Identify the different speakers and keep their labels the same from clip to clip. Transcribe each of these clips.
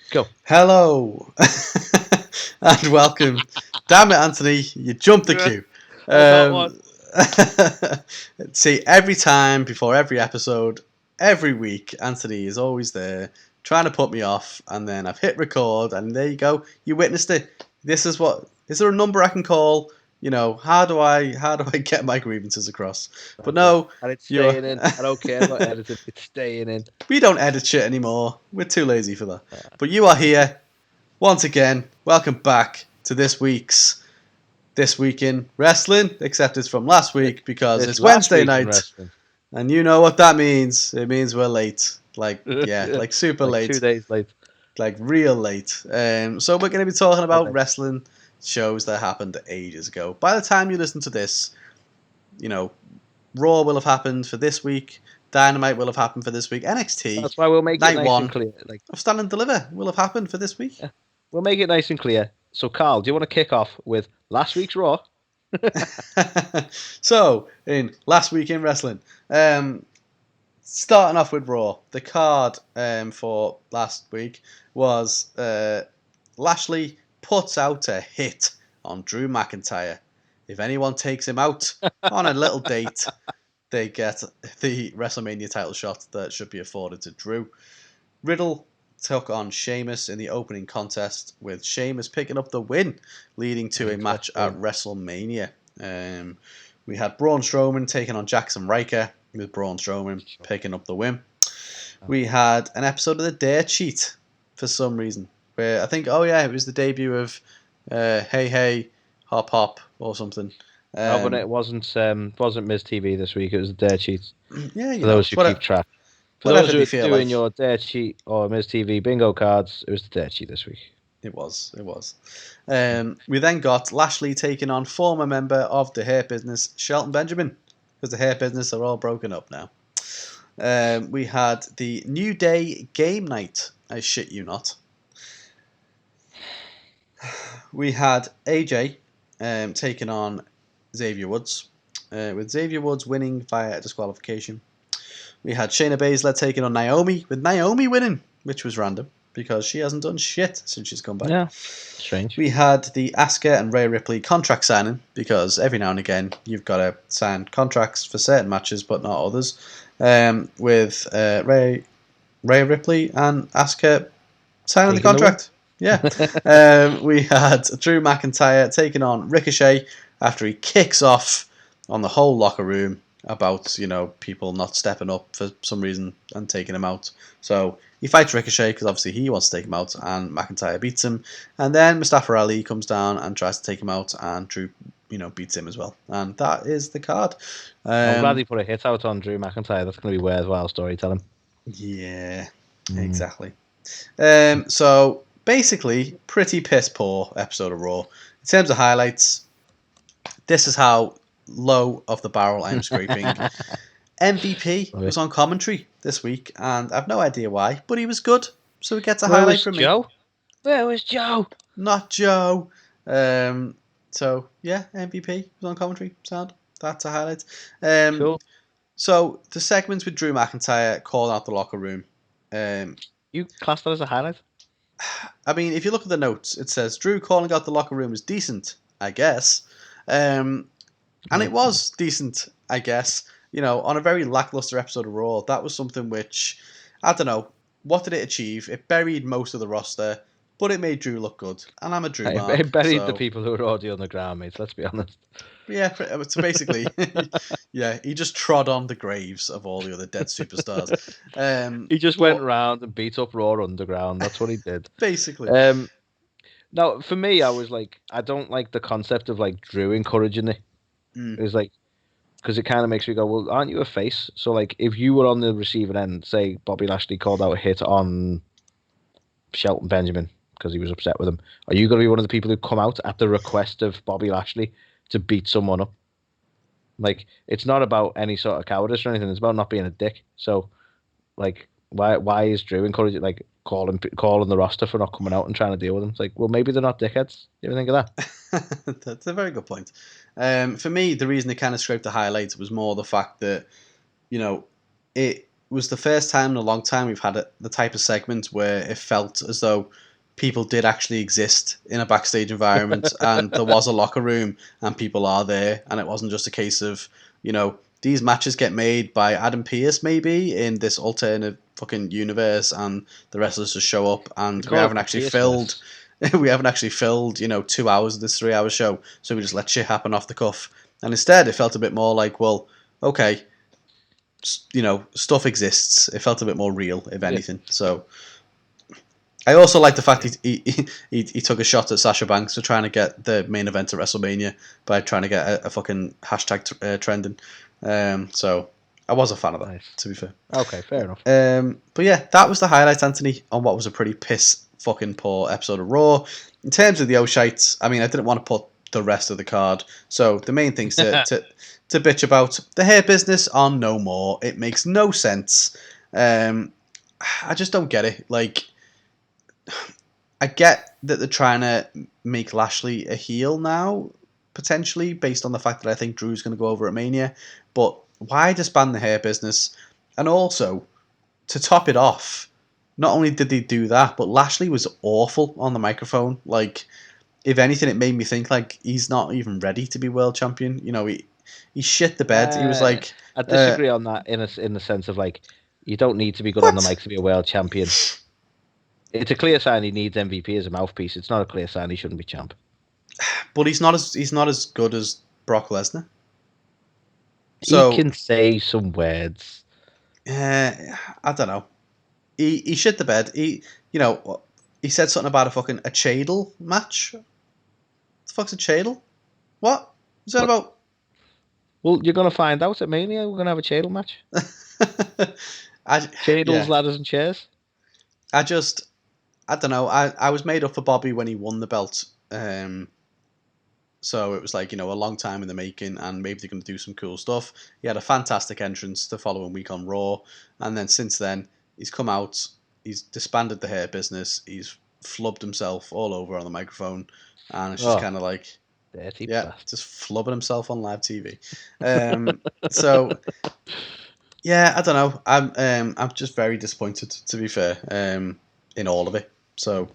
Speaker 1: Go.
Speaker 2: Hello and welcome. Damn it, Anthony, you jumped the queue. See, every time before every episode, every week, Anthony is always there trying to put me off, and then I've hit record, and there you go. You witnessed it. This is what. Is there a number I can call? You know, how do I get my grievances across? But no,
Speaker 1: and it's staying in. I don't care about editing. It's staying in.
Speaker 2: We don't edit shit anymore. We're too lazy for that. But you are here once again. Welcome back to this week in wrestling, except it's from last week because it's Wednesday night, and you know what that means. It means we're late. Like super late.
Speaker 1: 2 days late.
Speaker 2: Like real late. So we're going to be talking about wrestling shows that happened ages ago. By the time you listen to this, you know, Raw will have happened for this week. Dynamite will have happened for this week. NXT.
Speaker 1: That's why we'll make it nice and clear.
Speaker 2: Of Stand and Deliver will have happened for this week.
Speaker 1: Yeah. We'll make it nice and clear. So, Carl, do you want to kick off with last week's Raw?
Speaker 2: So, in last week in wrestling, starting off with Raw, the card for last week was Lashley puts out a hit on Drew McIntyre. If anyone takes him out on a little date, they get the WrestleMania title shot that should be afforded to Drew. Riddle took on Sheamus in the opening contest, with Sheamus picking up the win, leading to a match at WrestleMania. We had Braun Strowman taking on Jackson Riker, with Braun Strowman picking up the win. We had an episode of the Dirt Sheet for some reason, where I think, it was the debut of Hey Hey Hop Hop or something.
Speaker 1: But it wasn't Miz TV this week. It was the Dirt Sheets.
Speaker 2: Yeah,
Speaker 1: for those who keep track. For those who are doing your Dirt Sheet or Miz TV bingo cards, it was the Dirt Sheet this week.
Speaker 2: It was. We then got Lashley taking on former member of the Hurt Business, Shelton Benjamin, because the Hurt Business are all broken up now. We had the New Day game night. I shit you not. We had AJ taking on Xavier Woods, with Xavier Woods winning via disqualification. We had Shayna Baszler taking on Naomi, with Naomi winning, which was random because she hasn't done shit since she's come back.
Speaker 1: Yeah, strange.
Speaker 2: We had the Asuka and Rhea Ripley contract signing, because every now and again you've got to sign contracts for certain matches but not others. With Rhea Ripley and Asuka signing the contract. Yeah. We had Drew McIntyre taking on Ricochet after he kicks off on the whole locker room about, people not stepping up for some reason and taking him out. So he fights Ricochet because obviously he wants to take him out, and McIntyre beats him. And then Mustafa Ali comes down and tries to take him out, and Drew, beats him as well. And that is the card.
Speaker 1: I'm glad he put a hit out on Drew McIntyre. That's going to be worthwhile storytelling.
Speaker 2: Yeah, exactly. So basically, pretty piss poor episode of Raw. In terms of highlights, this is how low of the barrel I'm scraping. MVP was on commentary this week, and I've no idea why, but he was good, so he gets a highlight from
Speaker 1: me. Where was Joe?
Speaker 2: Not Joe. So yeah, MVP was on commentary. Sound. That's a highlight.
Speaker 1: Cool.
Speaker 2: So the segments with Drew McIntyre calling out the locker room.
Speaker 1: You class that as a highlight?
Speaker 2: I mean, if you look at the notes, it says Drew calling out the locker room is decent, I guess. And it was decent, I guess. On a very lackluster episode of Raw, that was something which, I don't know, what did it achieve? It buried most of the roster, but it made Drew look good. And I'm a Drew mark.
Speaker 1: It buried the people who were already on the ground, mates, let's be honest.
Speaker 2: Yeah, so basically, he just trod on the graves of all the other dead superstars.
Speaker 1: He just went around and beat up Raw Underground. That's what he did.
Speaker 2: Basically.
Speaker 1: Now, for me, I was like, I don't like the concept of like Drew encouraging it. It was like, because it kind of makes me go, well, aren't you a face? So like, if you were on the receiving end, say Bobby Lashley called out a hit on Shelton Benjamin because he was upset with him, are you going to be one of the people who come out at the request of Bobby Lashley to beat someone up? Like, it's not about any sort of cowardice or anything. It's about not being a dick. So, like, why is Drew encouraging, like, calling the roster for not coming out and trying to deal with them? It's like, well, maybe they're not dickheads. You ever think of that?
Speaker 2: That's a very good point. For me, the reason it kind of scraped the highlights was more the fact that, it was the first time in a long time we've had the type of segment where it felt as though people did actually exist in a backstage environment and there was a locker room and people are there, and it wasn't just a case of, these matches get made by Adam Pearce maybe in this alternate fucking universe and the wrestlers just show up and we haven't actually filled 2 hours of this 3 hour show, so we just let shit happen off the cuff. And instead it felt a bit more like, well, okay, stuff exists. It felt a bit more real, if anything. So I also like the fact he took a shot at Sasha Banks for trying to get the main event at WrestleMania by trying to get a fucking hashtag trending. So I was a fan of that, to be fair.
Speaker 1: Okay, fair enough.
Speaker 2: But yeah, that was the highlight, Anthony, on what was a pretty piss fucking poor episode of Raw. In terms of the O'Shites, I mean, I didn't want to put the rest of the card. So the main things to bitch about, the hair business on No More. It makes no sense. I just don't get it. Like, I get that they're trying to make Lashley a heel now, potentially, based on the fact that I think Drew's going to go over at Mania. But why disband the hair business? And also, to top it off, not only did they do that, but Lashley was awful on the microphone. Like, if anything, it made me think, like, he's not even ready to be world champion. He shit the bed. He was like...
Speaker 1: I disagree on that in the sense of, like, you don't need to be good on the mic to be a world champion. It's a clear sign he needs MVP as a mouthpiece. It's not a clear sign he shouldn't be champ.
Speaker 2: But he's not as good as Brock Lesnar.
Speaker 1: So, he can say some words.
Speaker 2: I don't know. He shit the bed. He said something about a Chadle match. What the fuck's a Chadle? What? What's that about?
Speaker 1: Well, you're going to find out at Mania. We're going to have a Chadle match. Chadles, ladders and chairs.
Speaker 2: I don't know. I was made up for Bobby when he won the belt. So it was like, a long time in the making, and maybe they're going to do some cool stuff. He had a fantastic entrance the following week on Raw, and then since then, he's come out, he's disbanded the hair business, he's flubbed himself all over on the microphone, and it's just kind of like, just flubbing himself on live TV. So, yeah, I don't know. I'm just very disappointed, to be fair, in all of it. So,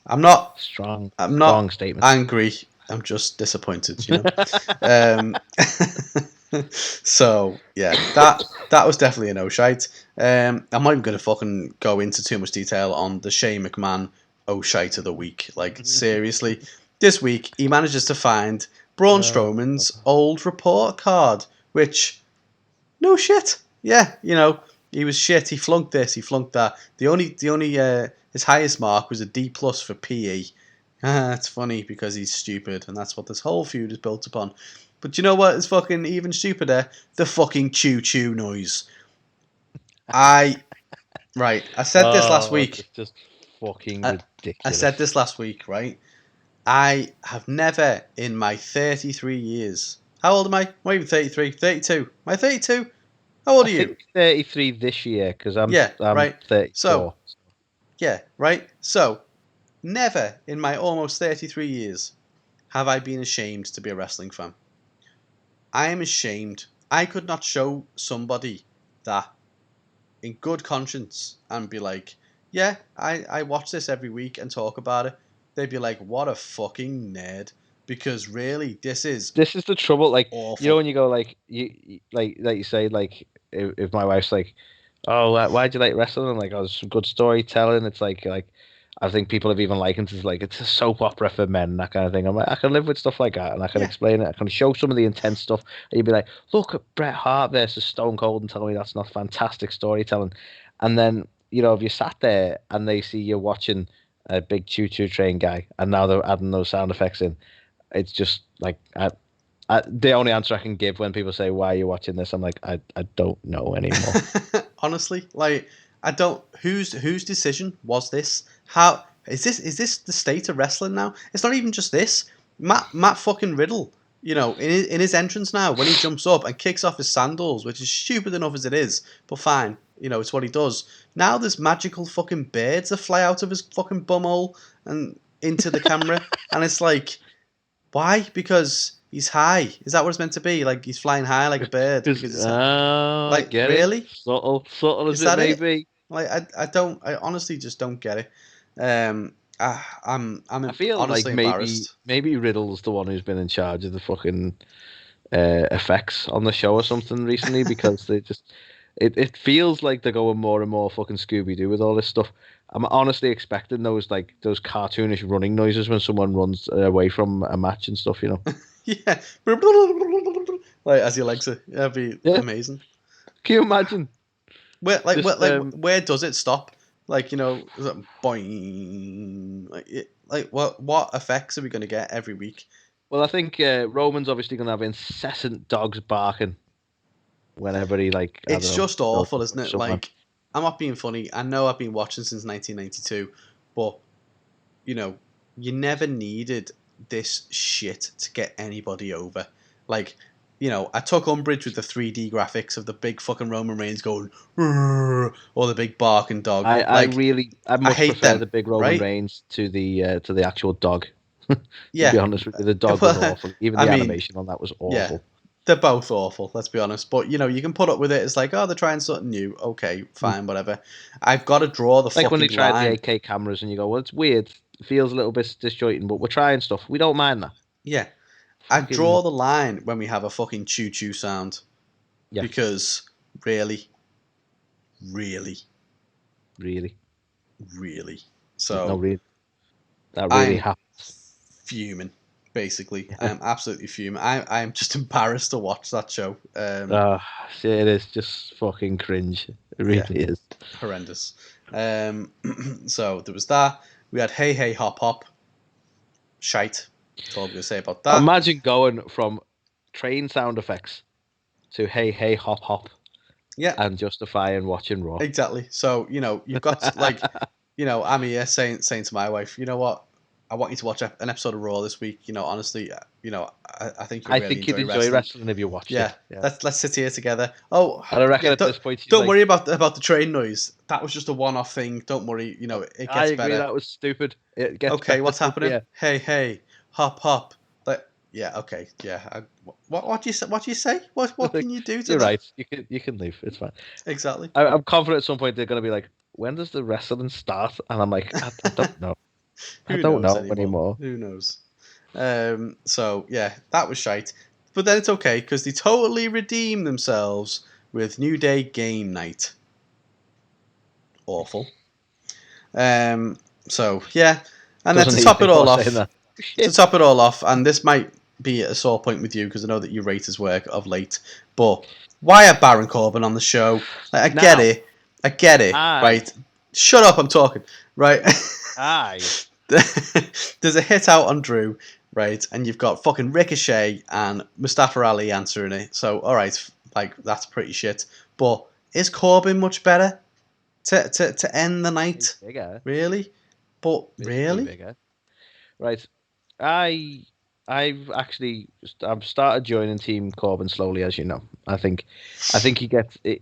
Speaker 2: I'm not
Speaker 1: strong statement.
Speaker 2: Angry. I'm just disappointed, So yeah, that was definitely a no-shite. I'm not even going to fucking go into too much detail on the Shane McMahon oh-shite of the week. Like, seriously, this week he manages to find Braun Strowman's old report card, which, no shit. Yeah, he was shit. He flunked this. He flunked that. The only his highest mark was a D+ for PE. It's funny because he's stupid, and that's what this whole feud is built upon. But you know what is fucking even stupider? The fucking choo-choo noise. I said this last week.
Speaker 1: It's just fucking ridiculous.
Speaker 2: I said this last week, right? I have never in my 33 years... How old am I? Not even 33. 32. Am I 32? How old are you?
Speaker 1: 33 this year, because I'm
Speaker 2: right.
Speaker 1: 34.
Speaker 2: So, yeah, right? So, never in my almost 33 years have I been ashamed to be a wrestling fan. I am ashamed. I could not show somebody that in good conscience and be like, yeah, I watch this every week and talk about it. They'd be like, what a fucking nerd. Because really, this is
Speaker 1: the trouble. Like,
Speaker 2: awful.
Speaker 1: When you go like you say, like, if my wife's like, oh, why'd you like wrestling? I'm like, oh, there's some good storytelling. It's like I think people have even likened it as like it's a soap opera for men, that kind of thing. I'm like, I can live with stuff like that, and I can explain it. I can show some of the intense stuff, and you'd be like, look at Bret Hart versus Stone Cold, and tell me that's not fantastic storytelling. And then if you sat there and they see you watching a big choo-choo train guy, and now they're adding those sound effects in, it's just like the only answer I can give when people say, why are you watching this? I'm like, I don't know anymore.
Speaker 2: Honestly, like, I don't. Whose decision was this? How is this? Is this the state of wrestling now? It's not even just this. Matt fucking Riddle, in his entrance now, when he jumps up and kicks off his sandals, which is stupid enough as it is, but fine, it's what he does. Now there's magical fucking birds that fly out of his fucking bumhole and into the camera, and it's like, why? Because He's high. Is that what it's meant to be? Like he's flying high like a bird? Because
Speaker 1: I get
Speaker 2: really?
Speaker 1: it. Subtle as
Speaker 2: Is
Speaker 1: it may
Speaker 2: it?
Speaker 1: be.
Speaker 2: Like I honestly just don't get it. I'm
Speaker 1: I feel like
Speaker 2: honestly embarrassed.
Speaker 1: maybe Riddle's the one who's been in charge of the fucking effects on the show or something recently because they just it feels like they're going more and more fucking Scooby Doo with all this stuff. I'm honestly expecting those cartoonish running noises when someone runs away from a match and stuff.
Speaker 2: Yeah, like as your legs are, that'd be amazing.
Speaker 1: Can you imagine?
Speaker 2: Where does it stop? Like is it boing? Like what effects are we going to get every week?
Speaker 1: Well, I think Roman's obviously going to have incessant dogs barking whenever he
Speaker 2: It's just awful, isn't it?
Speaker 1: someone.
Speaker 2: Like I'm not being funny. I know I've been watching since 1992, but you never needed this shit to get anybody over. Like, I took umbrage with the 3D graphics of the big fucking Roman Reigns going, or the big barking dog.
Speaker 1: I much
Speaker 2: hate
Speaker 1: prefer
Speaker 2: them,
Speaker 1: the big Roman Reigns to the actual dog.
Speaker 2: Yeah,
Speaker 1: to be honest with you, the dog was awful. Even the animation on that was awful.
Speaker 2: Yeah, they're both awful. Let's be honest. But you can put up with it. It's like, oh, they're trying something new. Okay, fine, whatever. I've got to draw the fucking line.
Speaker 1: Like when they tried the 8K cameras, and you go, well, it's weird. It feels a little bit disjointed, but we're trying stuff. We don't mind that.
Speaker 2: Yeah, I draw the line when we have a fucking choo-choo sound. Yeah. Because really. So
Speaker 1: no, really. That really happens.
Speaker 2: Fuming, basically. Yeah. I'm absolutely fuming. I'm just embarrassed to watch that show.
Speaker 1: It is just fucking cringe. It really is.
Speaker 2: Horrendous. So there was that. We had Hey Hey Hop Hop. Shite. That's all I'm going to say about that.
Speaker 1: Imagine going from train sound effects to Hey Hey Hop Hop.
Speaker 2: Yeah.
Speaker 1: And justifying watching Raw.
Speaker 2: Exactly. So, you've got I'm here saying to my wife, you know what? I want you to watch an episode of Raw this week. Honestly, I think
Speaker 1: you'd enjoy wrestling if you watched it.
Speaker 2: Yeah. Let's sit here together. Oh,
Speaker 1: and I reckon at this point,
Speaker 2: don't worry about the train noise. That was just a one-off thing. Don't worry. It gets better.
Speaker 1: I agree. That was stupid. It gets
Speaker 2: okay.
Speaker 1: Better.
Speaker 2: What's happening? Yeah. Hey, hop, hop. Yeah. Okay. Yeah. What do you say? What do you say? What can you do to
Speaker 1: You're
Speaker 2: that?
Speaker 1: right. You can leave. It's fine.
Speaker 2: Exactly.
Speaker 1: I'm confident at some point they're going to be like, when does the wrestling start? And I'm like, I don't know. I don't know anymore.
Speaker 2: Who knows? So yeah, that was shite. But then it's okay because they totally redeemed themselves with New Day Game Night. Awful. So yeah, and then to top it all off, and this might be a sore point with you because I know that you rate his work of late, but why are Baron Corbin on the show? Like, I get it. Right? Shut up, I'm talking. Right? There's a hit out on Drew, right? And you've got fucking Ricochet and Mustafa Ali answering it. So, all right, that's pretty shit. But is Corbin much better to end the night?
Speaker 1: Bigger.
Speaker 2: Really? But really?
Speaker 1: Bigger. Right. I've started joining Team Corbin slowly, as you know. I think he gets it.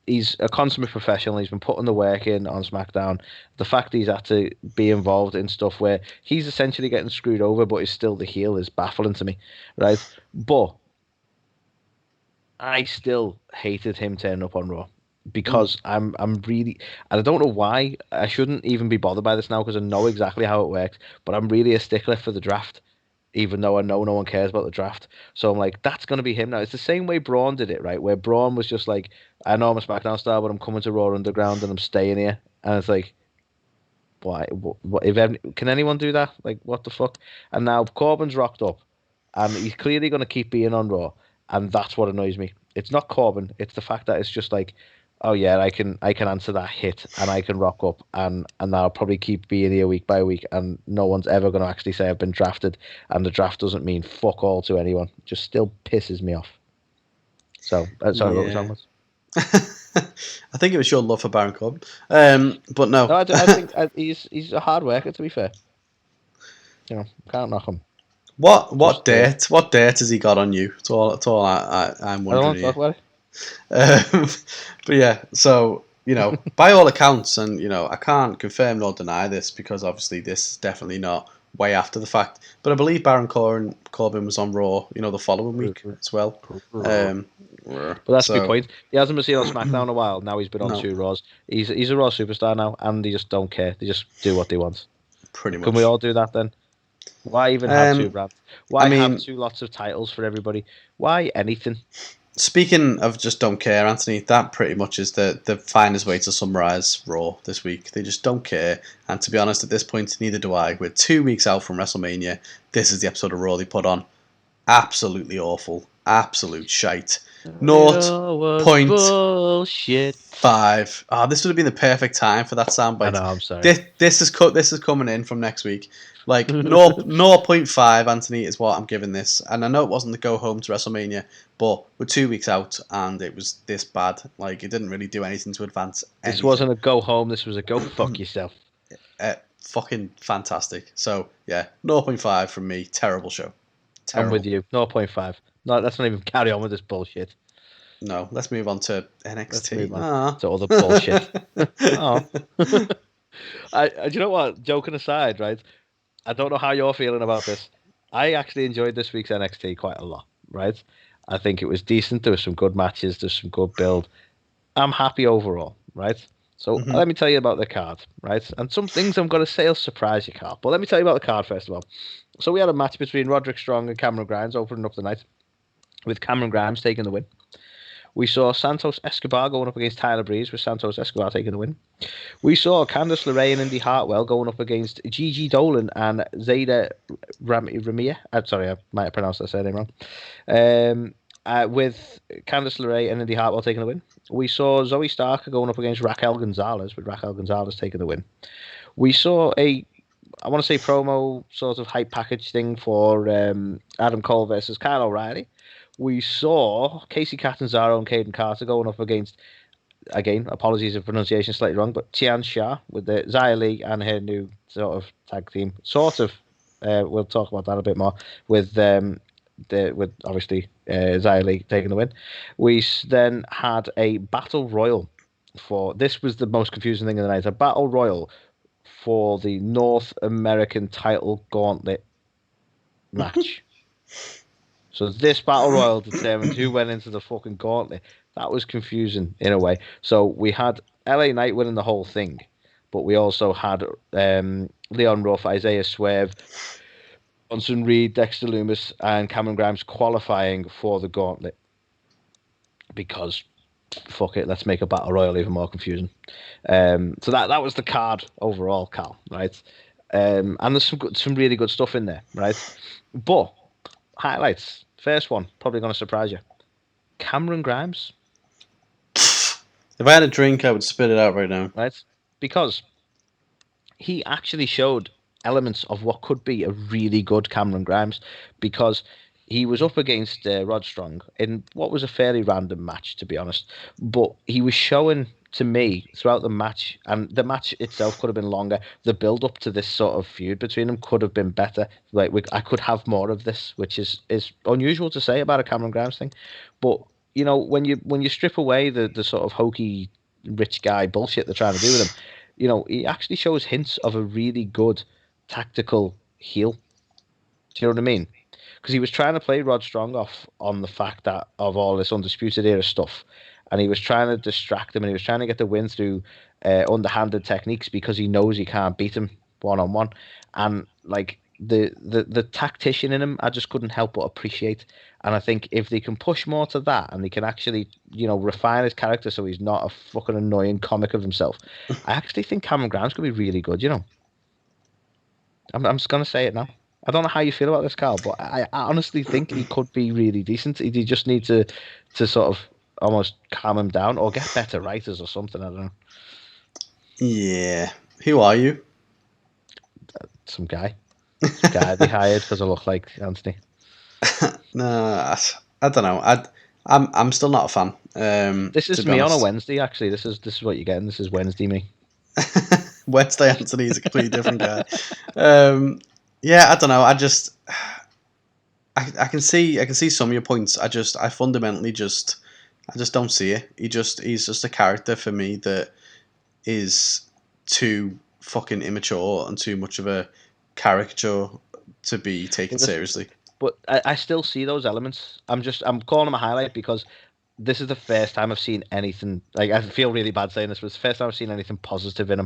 Speaker 1: He's a consummate professional. He's been putting the work in on SmackDown. The fact he's had to be involved in stuff where he's essentially getting screwed over, but he's still the heel is baffling to me, right? But I still hated him turning up on Raw because I'm really, and I don't know why. I shouldn't even be bothered by this now because I know exactly how it works. But I'm really a stickler for the draft, even though I know no one cares about the draft. So I'm like, that's going to be him now. It's the same way Braun did it, right? Where Braun was just like, I know I'm a SmackDown star, but I'm coming to Raw Underground and I'm staying here. And it's like, why? Can anyone do that? Like, what the fuck? And now Corbin's rocked up and he's clearly going to keep being on Raw. And that's what annoys me. It's not Corbin. It's the fact that it's just like, oh yeah, I can answer that hit and I can rock up and I'll probably keep being here week by week and no one's ever going to actually say I've been drafted and the draft doesn't mean fuck all to anyone. It just still pisses me off. So, sorry, what was that?
Speaker 2: I think it was your love for Baron Corbin. But no.
Speaker 1: I think he's a hard worker, to be fair. Can't knock him.
Speaker 2: What dirt has he got on you? It's all I'm wondering.
Speaker 1: I don't want to talk about it.
Speaker 2: But yeah, so by all accounts, and I can't confirm nor deny this because obviously this is definitely not way after the fact. But I believe Baron Corbin was on Raw, the following week as well.
Speaker 1: But that's my point. He hasn't been seen on Smackdown in a while. Now he's been on 2 Raws. He's a Raw superstar now, and they just don't care. They just do what they want.
Speaker 2: Pretty much.
Speaker 1: Can we all do that then? Why even have 2 brands? Why have 2 lots of titles for everybody? Why anything?
Speaker 2: Speaking of just don't care, Anthony, that pretty much is the finest way to summarise Raw this week. They just don't care. And to be honest, at this point, neither do I. We're 2 weeks out from WrestleMania. This is the episode of Raw they put on. Absolutely awful. Absolute shite. 0.5. Oh, this would have been the perfect time for that soundbite.
Speaker 1: I know, I'm sorry.
Speaker 2: This is coming in from next week. Like 0.5, Anthony, is what I'm giving this. And I know it wasn't the go home to WrestleMania, but we're 2 weeks out and it was this bad. Like, it didn't really do anything to advance anything.
Speaker 1: This wasn't a go home, this was a go fuck yourself.
Speaker 2: Fucking fantastic. So, yeah, 0.5 from me. Terrible show. Terrible.
Speaker 1: I'm with you. 0.5. No, let's not even carry on with this bullshit.
Speaker 2: No, let's move on to NXT.
Speaker 1: Let's move on to other bullshit. Do you know what? Joking aside, right? I don't know how you're feeling about this. I actually enjoyed this week's NXT quite a lot, right? I think it was decent. There were some good matches. There's some good build. I'm happy overall, right? So let me tell you about the card, right? And some things I'm going to say will surprise you, Carl. But let me tell you about the card first of all. So we had a match between Roderick Strong and Cameron Grimes opening up the night, with Cameron Grimes taking the win. We saw Santos Escobar going up against Tyler Breeze, with Santos Escobar taking the win. We saw Candice LeRae and Indy Hartwell going up against Gigi Dolan and Zayda Ramia. Sorry, I might have pronounced that surname wrong. With Candice LeRae and Indy Hartwell taking the win. We saw Zoe Stark going up against Raquel Gonzalez, with Raquel Gonzalez taking the win. We saw I want to say promo sort of hype package thing for Adam Cole versus Kyle O'Reilly. We saw Casey Catanzaro and Caden Carter going up against, again, apologies if pronunciation is slightly wrong, but Tian Sha with the Xia Li and her new sort of tag team. We'll talk about that a bit more with obviously Xia Li taking the win. We then had a battle royal this was the most confusing thing of the night, a battle royal for the North American title gauntlet match. So this battle royal determined who went into the fucking gauntlet. That was confusing in a way. So we had LA Knight winning the whole thing, but we also had Leon Ruff, Isaiah Swerve, Bronson Reed, Dexter Lumis, and Cameron Grimes qualifying for the gauntlet. Because fuck it, let's make a battle royal even more confusing. So that was the card overall, Cal, right? And there's some really good stuff in there, right? But highlights. First one, probably going to surprise you. Cameron Grimes.
Speaker 2: If I had a drink, I would spit it out right now.
Speaker 1: Right? Because he actually showed elements of what could be a really good Cameron Grimes, because he was up against Rod Strong in what was a fairly random match, to be honest. But he was showing to me throughout the match, and the match itself could have been longer. The build up to this sort of feud between them could have been better. Like I could have more of this, which is unusual to say about a Cameron Grimes thing. But when you strip away the sort of hokey rich guy bullshit they're trying to do with him, he actually shows hints of a really good tactical heel. Do you know what I mean? Because he was trying to play Rod Strong off on the fact that of all this Undisputed Era stuff, and he was trying to distract him, and he was trying to get the win through underhanded techniques, because he knows he can't beat him one-on-one. And like the tactician in him, I just couldn't help but appreciate. And I think if they can push more to that, and they can actually refine his character so he's not a fucking annoying comic of himself, I actually think Cameron Grimes could be really good. I'm just gonna say it now. I don't know how you feel about this, Carl, but I honestly think he could be really decent. You just need to sort of almost calm him down, or get better writers or something. I don't know.
Speaker 2: Yeah. Who are you?
Speaker 1: Some guy they hired because I look like Anthony.
Speaker 2: No, I don't know. I'm still not a fan.
Speaker 1: This is me honest. On a Wednesday. Actually, this is what you're getting. This is Wednesday me.
Speaker 2: Wednesday Anthony is a completely different guy. Yeah, I don't know. I can see some of your points. I fundamentally I just don't see it. He's just a character for me that is too fucking immature and too much of a caricature to be taken seriously.
Speaker 1: But I still see those elements. I'm calling them a highlight because this is the first time I've seen anything. Like, I feel really bad saying this, but it's the first time I've seen anything positive in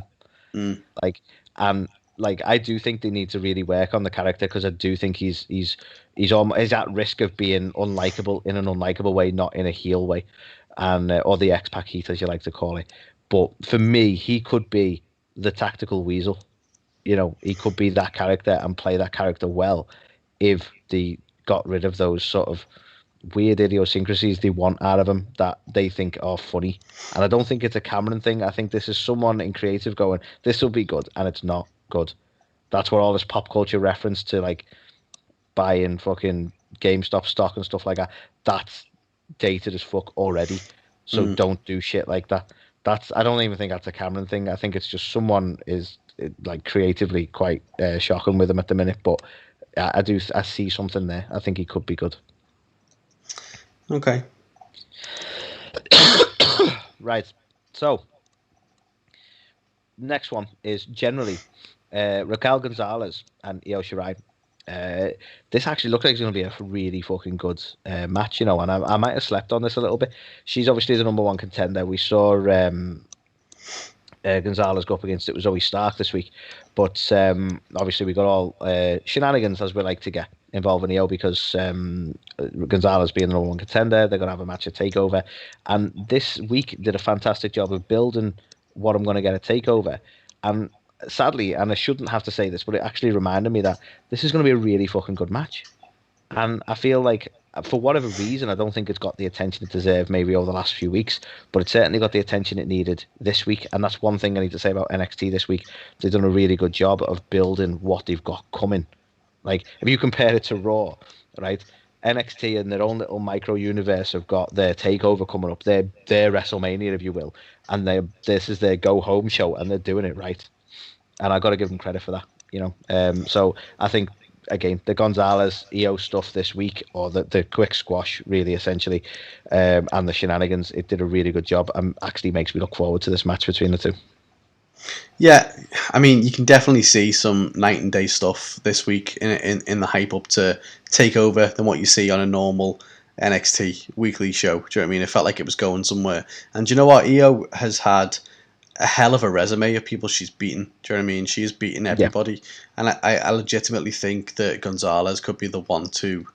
Speaker 1: him. Like, and like, I do think they need to really work on the character, because I do think he's at risk of being unlikable in an unlikable way, not in a heel way, and or the X-Pac Heat, as you like to call it. But for me, he could be the tactical weasel. You know, he could be that character and play that character well if they got rid of those sort of weird idiosyncrasies they want out of him that they think are funny. And I don't think it's a Cameron thing. I think this is someone in creative going, this will be good, and it's not good. That's what all this pop culture reference to, like, buying fucking GameStop stock and stuff like that, that's dated as fuck already. So don't do shit like that. I don't even think that's a Cameron thing. I think it's just someone is like creatively quite shocking with him at the minute. But I see something there. I think he could be good.
Speaker 2: Okay.
Speaker 1: Right. So next one is generally Raquel Gonzalez and Io Shirai. This actually looks like it's going to be a really fucking good match, you know, and I might have slept on this a little bit. She's obviously the number one contender. We saw Gonzalez go up against Zoe Stark this week, but obviously we got all shenanigans, as we like to get, involving Io, because Gonzalez being the number one contender, they're going to have a match at TakeOver, and this week did a fantastic job of building what I'm going to get at TakeOver, and sadly, and I shouldn't have to say this, but it actually reminded me that this is going to be a really fucking good match. And I feel like, for whatever reason, I don't think it's got the attention it deserved maybe over the last few weeks, but it certainly got the attention it needed this week. And that's one thing I need to say about NXT this week. They've done a really good job of building what they've got coming. Like, if you compare it to Raw, right? NXT in their own little micro universe have got their TakeOver coming up, their WrestleMania, if you will, and this is their go home show, and they're doing it right. And I got to give them credit for that, you know. So I think, again, the Gonzalez Io stuff this week, or the quick squash, really, essentially, and the shenanigans, it did a really good job, and actually makes me look forward to this match between the two.
Speaker 2: Yeah, I mean, you can definitely see some night and day stuff this week in the hype up to TakeOver than what you see on a normal NXT weekly show. Do you know what I mean? It felt like it was going somewhere. And do you know what? Io has had a hell of a resume of people she's beaten. Do you know what I mean? She's beaten everybody. Yeah. And I legitimately think that Gonzalez could be the one to,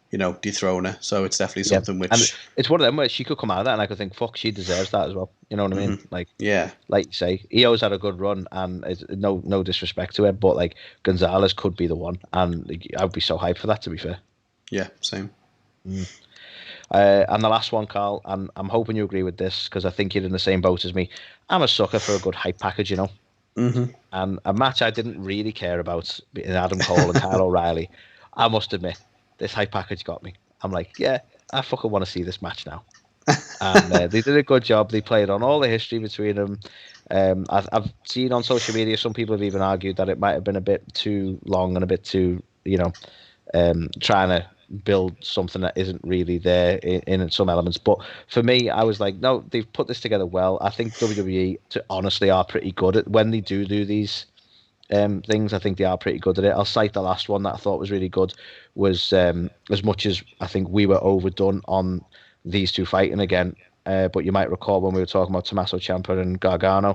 Speaker 2: you know, dethrone her. So it's definitely something which...
Speaker 1: And it's one of them where she could come out of that and I could think, fuck, she deserves that as well. You know what I mean? Like,
Speaker 2: yeah,
Speaker 1: like you say, Io's had a good run, and it's no disrespect to her, but like, Gonzalez could be the one, and I'd be so hyped for that, to be fair.
Speaker 2: Yeah, same.
Speaker 1: And the last one, Carl, and I'm hoping you agree with this, because I think you're in the same boat as me. I'm a sucker for a good hype package, you know. And a match I didn't really care about, in Adam Cole and Kyle O'Reilly, I must admit, this hype package got me. I'm like, yeah, I fucking want to see this match now. And they did a good job. They played on all the history between them. I've seen on social media, some people have even argued that it might have been a bit too long and a bit too, you know, trying to build something that isn't really there in some elements. But for me, I was like, no, they've put this together well. I think WWE, honestly, are pretty good at when they do these things. I think they are pretty good at it. I'll cite the last one that I thought was really good, was as much as I think we were overdone on these two fighting again, but you might recall when we were talking about Tommaso Ciampa and Gargano,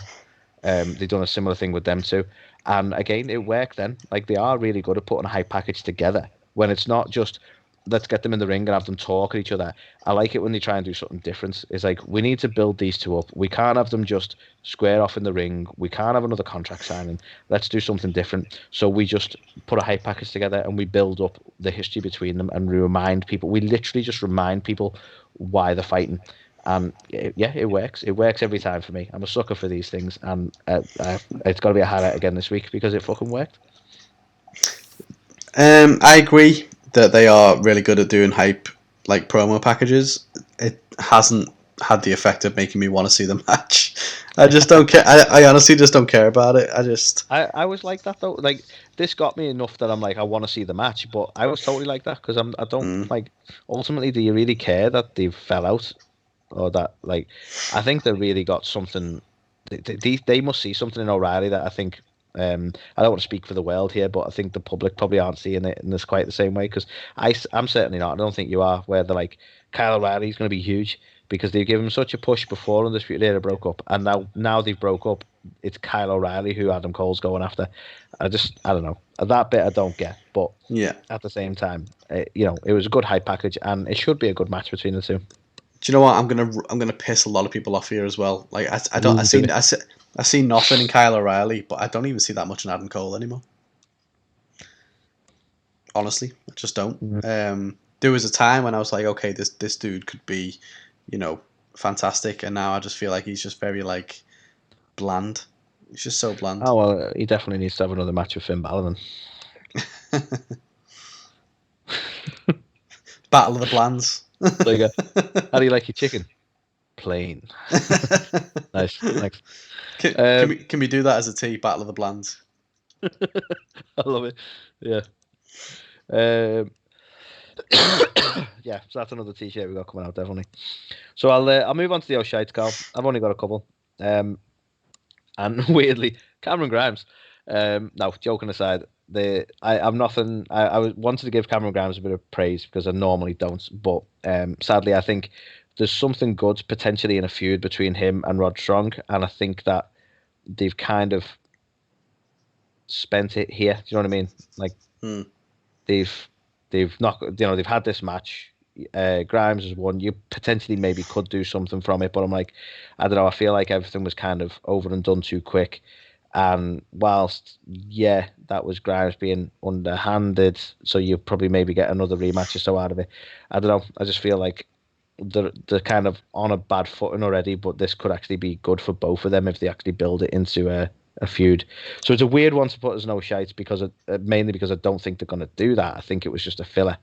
Speaker 1: they've done a similar thing with them too, and again, it worked then. Like, they are really good at putting a hype package together when it's not just, let's get them in the ring and have them talk at each other. I like it when they try and do something different. It's like, we need to build these two up. We can't have them just square off in the ring. We can't have another contract signing. Let's do something different. So we just put a hype package together and we build up the history between them, and we remind people. We literally just remind people why they're fighting. And yeah, it works. It works every time for me. I'm a sucker for these things, and it's got to be a highlight again this week because it fucking worked.
Speaker 2: I agree that they are really good at doing hype, like, promo packages. It hasn't had the effect of making me want to see the match. I just don't care. I honestly just don't care about it.
Speaker 1: I was like that though. Like, this got me enough that I'm like, I want to see the match, but I was totally like that because I don't like. Ultimately, do you really care that they fell out, or that, like, I think they really got something. They must see something in O'Reilly that I think I don't want to speak for the world here, but I think the public probably aren't seeing it in this quite the same way, because I'm certainly not. I don't think you are, where they're like, Kyle O'Reilly's going to be huge, because they've given him such a push before Undisputed Era broke up, and now they've broke up. It's Kyle O'Reilly who Adam Cole's going after. I don't know. That bit I don't get, but
Speaker 2: yeah.
Speaker 1: At the same time, it was a good hype package, and it should be a good match between the two.
Speaker 2: Do you know what? I'm gonna piss a lot of people off here as well. Like I see nothing in Kyle O'Reilly, but I don't even see that much in Adam Cole anymore. Honestly, I just don't. There was a time when I was like, okay, this dude could be, fantastic, and now I just feel like he's just very like bland. He's just so bland.
Speaker 1: Oh well, he definitely needs to have another match with Finn Balor then.
Speaker 2: Battle of the Blands.
Speaker 1: There you go. How do you like your chicken? Plain. Nice. Thanks.
Speaker 2: Can we do that as a T? Battle of the Blands.
Speaker 1: I love it. Yeah. Yeah. So that's another T-shirt we got coming out, definitely. So I'll move on to the O'Shites, Carl. I've only got a couple. And weirdly, Cameron Grimes. No, joking aside, I'm nothing. I wanted to give Cameron Grimes a bit of praise because I normally don't, but sadly, I think there's something good potentially in a feud between him and Rod Strong, and I think that they've kind of spent it here. Do you know what I mean? Like they've not, they've had this match. Grimes has won. You potentially maybe could do something from it, but I'm like, I don't know. I feel like everything was kind of over and done too quick. And whilst, yeah, that was Grimes being underhanded, so you probably maybe get another rematch or so out of it. I don't know. I just feel like they're kind of on a bad footing already, but this could actually be good for both of them if they actually build it into a feud. So it's a weird one to put as no shites because mainly because I don't think they're going to do that. I think it was just a filler,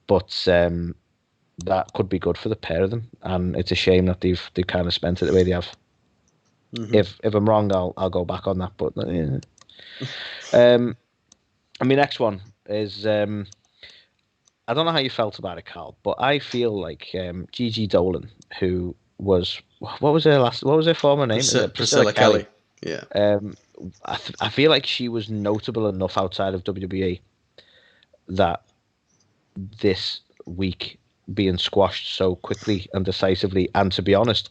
Speaker 1: but that could be good for the pair of them, and it's a shame that they've kind of spent it the way they have. Mm-hmm. If I'm wrong, I'll go back on that. But yeah. I mean, next one is I don't know how you felt about it, Carl, but I feel like Gigi Dolan, who was what was her former name?
Speaker 2: Priscilla Kelly. Yeah.
Speaker 1: I feel like she was notable enough outside of WWE that this week being squashed so quickly and decisively, and to be honest,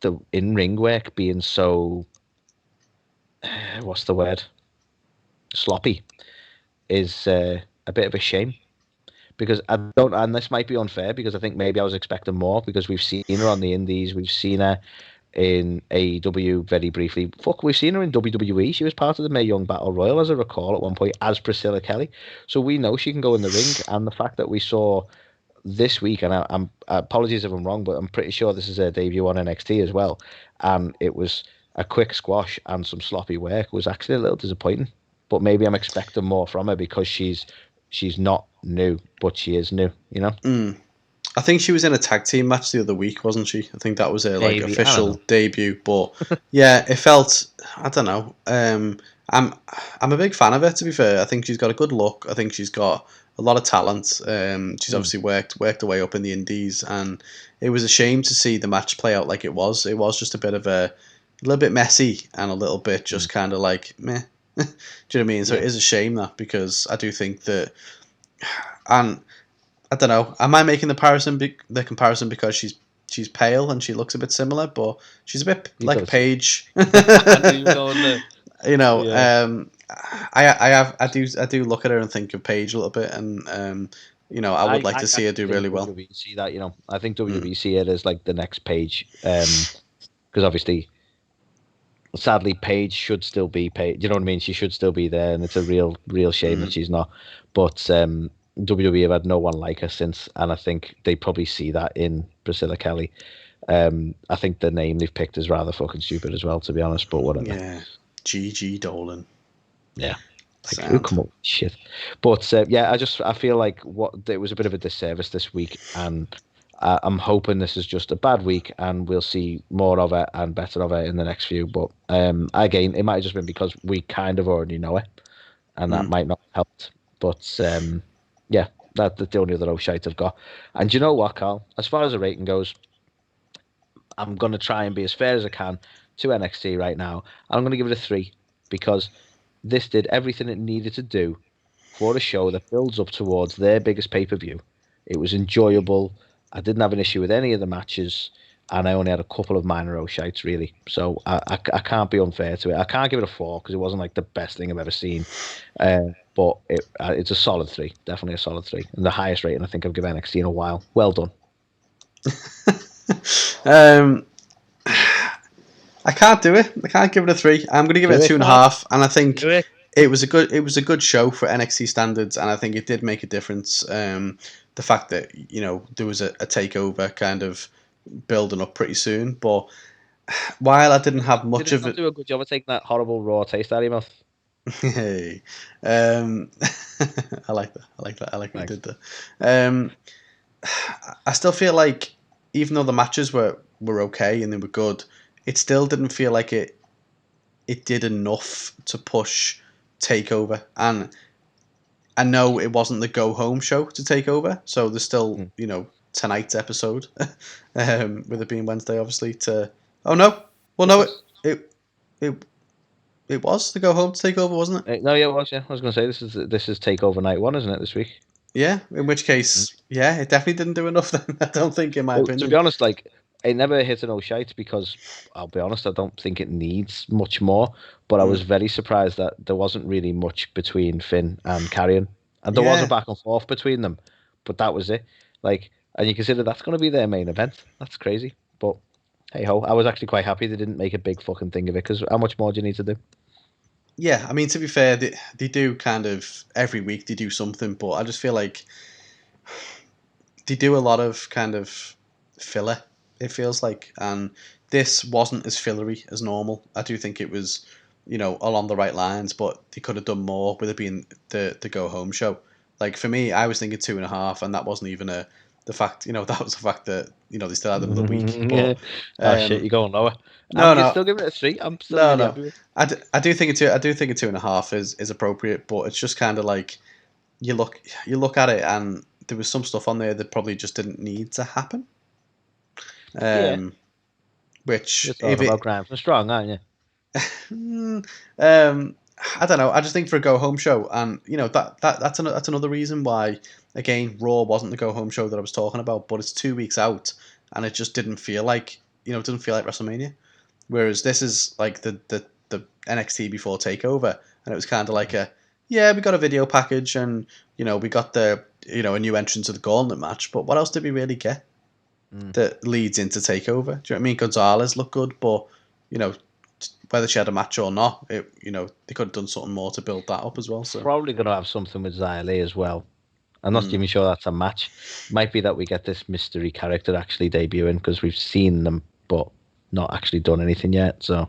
Speaker 1: the in-ring work being so what's the word? Sloppy is a bit of a shame. Because I don't, and this might be unfair because I think maybe I was expecting more because we've seen her on the Indies, we've seen her in AEW very briefly. We've seen her in WWE. She was part of the Mae Young Battle Royal, as I recall, at one point as Priscilla Kelly. So we know she can go in the ring. And the fact that we saw this week, and I'm apologies if I'm wrong, but I'm pretty sure this is her debut on NXT as well. And it was a quick squash and some sloppy work. Was actually a little disappointing. But maybe I'm expecting more from her because she's not new, but she is new,
Speaker 2: I think she was in a tag team match the other week, wasn't she? I think that was her official debut. But yeah, it felt, I don't know. I'm a big fan of her, to be fair. I think she's got a good look. I think she's got a lot of talent. She's obviously worked her way up in the Indies, and it was a shame to see the match play out like it was. It was just a little bit messy and a little bit just kind of like meh. Do you know what I mean? So it is a shame that, because I do think that, and I don't know, am I making the comparison because she's pale and she looks a bit similar, but she's a bit like Paige. I do look at her and think of Paige a little bit, and I would like to see her do really well.
Speaker 1: See that, I think WWE see it as like the next Paige, because obviously, sadly, Paige should still be Paige. You know what I mean? She should still be there, and it's a real shame that she's not. But WWE have had no one like her since, and I think they probably see that in Priscilla Kelly. I think the name they've picked is rather fucking stupid as well, to be honest. But whatever.
Speaker 2: Yeah, Gigi Dolan.
Speaker 1: Yeah, like, who come up with shit? But I feel like it was a bit of a disservice this week, and I'm hoping this is just a bad week and we'll see more of it and better of it in the next few. But again, it might have just been because we kind of already know it, and that might not have helped. But that's the only other shite I've got. And you know what, Carl? As far as the rating goes, I'm going to try and be as fair as I can to NXT right now. I'm going to give it a 3. because this did everything it needed to do for a show that builds up towards their biggest pay-per-view. It was enjoyable. I didn't have an issue with any of the matches, and I only had a couple of minor shites, really. So I can't be unfair to it. I can't give it a 4 because it wasn't like the best thing I've ever seen. But it's a solid 3, definitely a solid 3, and the highest rating I think I've given NXT in a while. Well done.
Speaker 2: I can't do it. I can't give it a 3. I'm going to give it a 2.5, and I think it was a good show for NXT standards, and I think it did make a difference. The fact that there was a takeover kind of building up pretty soon, but while I didn't have much of it,
Speaker 1: do a good job of taking that horrible raw taste out of your mouth.
Speaker 2: Hey, I like that. I like what you did there. I still feel like even though the matches were okay and they were good, it still didn't feel like it did enough to push TakeOver. And I know it wasn't the go home show to TakeOver, so there's still tonight's episode, with it being Wednesday, obviously. It was the go home to TakeOver, wasn't it?
Speaker 1: No, yeah, it was. Yeah, I was going to say this is TakeOver night 1, isn't it? This week.
Speaker 2: Yeah, in which case, it definitely didn't do enough. Then I don't think, in my opinion.
Speaker 1: To be honest, like it never hit an shite because I'll be honest, I don't think it needs much more. But I was very surprised that there wasn't really much between Finn and Karrion, and there was a back and forth between them, but that was it. Like, and you consider that's going to be their main event. That's crazy. But hey ho, I was actually quite happy they didn't make a big fucking thing of it because how much more do you need to do?
Speaker 2: Yeah, I mean, to be fair, they do kind of every week they do something, but I just feel like they do a lot of kind of filler, it feels like, and this wasn't as fillery as normal. I do think it was, along the right lines, but they could have done more with it being the go home show. Like for me, I was thinking 2.5, and that wasn't even that was the fact that they still had another week. But
Speaker 1: shit, you're going lower.
Speaker 2: No,
Speaker 1: still giving it a 3. I'm still really happy with it.
Speaker 2: I do think a 2.5 is appropriate, but it's just kind of like you look at it and there was some stuff on there that probably just didn't need to happen. Which
Speaker 1: if about Grimes and Strong, aren't
Speaker 2: you? I don't know. I just think for a go home show, and that's another reason why, again, Raw wasn't the go home show that I was talking about. But it's 2 weeks out, and it just didn't feel like it didn't feel like WrestleMania. Whereas this is like the NXT before Takeover, and it was kind of like we got a video package, and we got a new entrance to the Gauntlet match. But what else did we really get that leads into Takeover? Do you know what I mean? Gonzalez looked good, but whether she had a match or not, they could have done something more to build that up as well. So
Speaker 1: probably going to have something with Xia Li as well. I'm not even sure that's a match. Might be that we get this mystery character actually debuting because we've seen them, but not actually done anything yet. So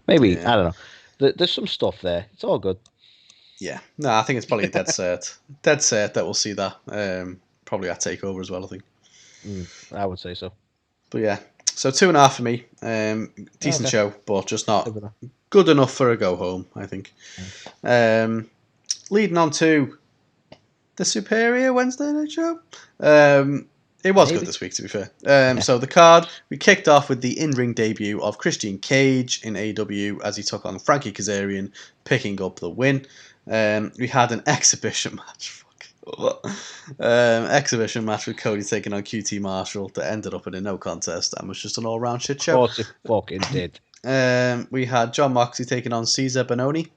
Speaker 1: maybe I don't know. There's some stuff there. It's all good.
Speaker 2: Yeah, no, I think it's probably a dead set. Dead set that we'll see that. Probably at Takeover as well, I think.
Speaker 1: I would say so.
Speaker 2: But yeah, so 2.5 for me. Decent show, but just not good enough for a go home, I think. Leading on to the Superior Wednesday night show. It was good this week, to be fair. So the card, we kicked off with the in-ring debut of Christian Cage in AEW as he took on Frankie Kazarian, picking up the win. We had an exhibition match. Exhibition match with Cody taking on QT Marshall that ended up in a no contest and was just an all-round shit show.
Speaker 1: Of course it fucking did.
Speaker 2: We had John Moxley taking on Cesar Bononi,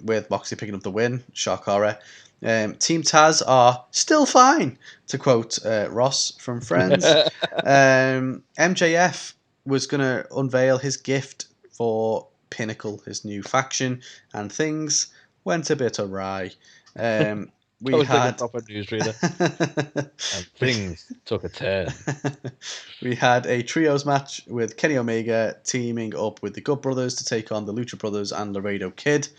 Speaker 2: with Moxley picking up the win. Shock horror. Team Taz are still fine, to quote Ross from Friends. MJF was going to unveil his gift for Pinnacle, his new faction, and things went a bit awry. We had
Speaker 1: a proper newsreader, and things took a turn.
Speaker 2: We had a trios match with Kenny Omega teaming up with the Good Brothers to take on the Lucha Brothers and Laredo Kid,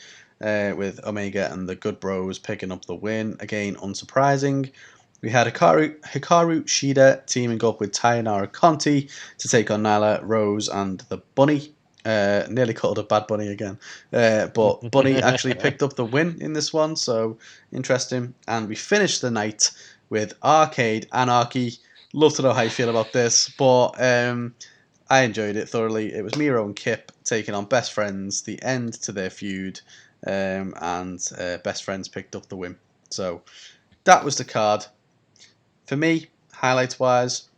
Speaker 2: with Omega and the Good Bros picking up the win. Again, unsurprising. We had Hikaru Shida teaming up with Tayanara Conti to take on Nyla Rose and the Bunny. Nearly called her Bad Bunny again. But Bunny actually picked up the win in this one, so interesting. And we finished the night with Arcade Anarchy. Love to know how you feel about this, but I I enjoyed it thoroughly. It was Miro and Kip taking on Best Friends, the end to their feud, and Best Friends picked up the win. So that was the card. For me, highlights-wise,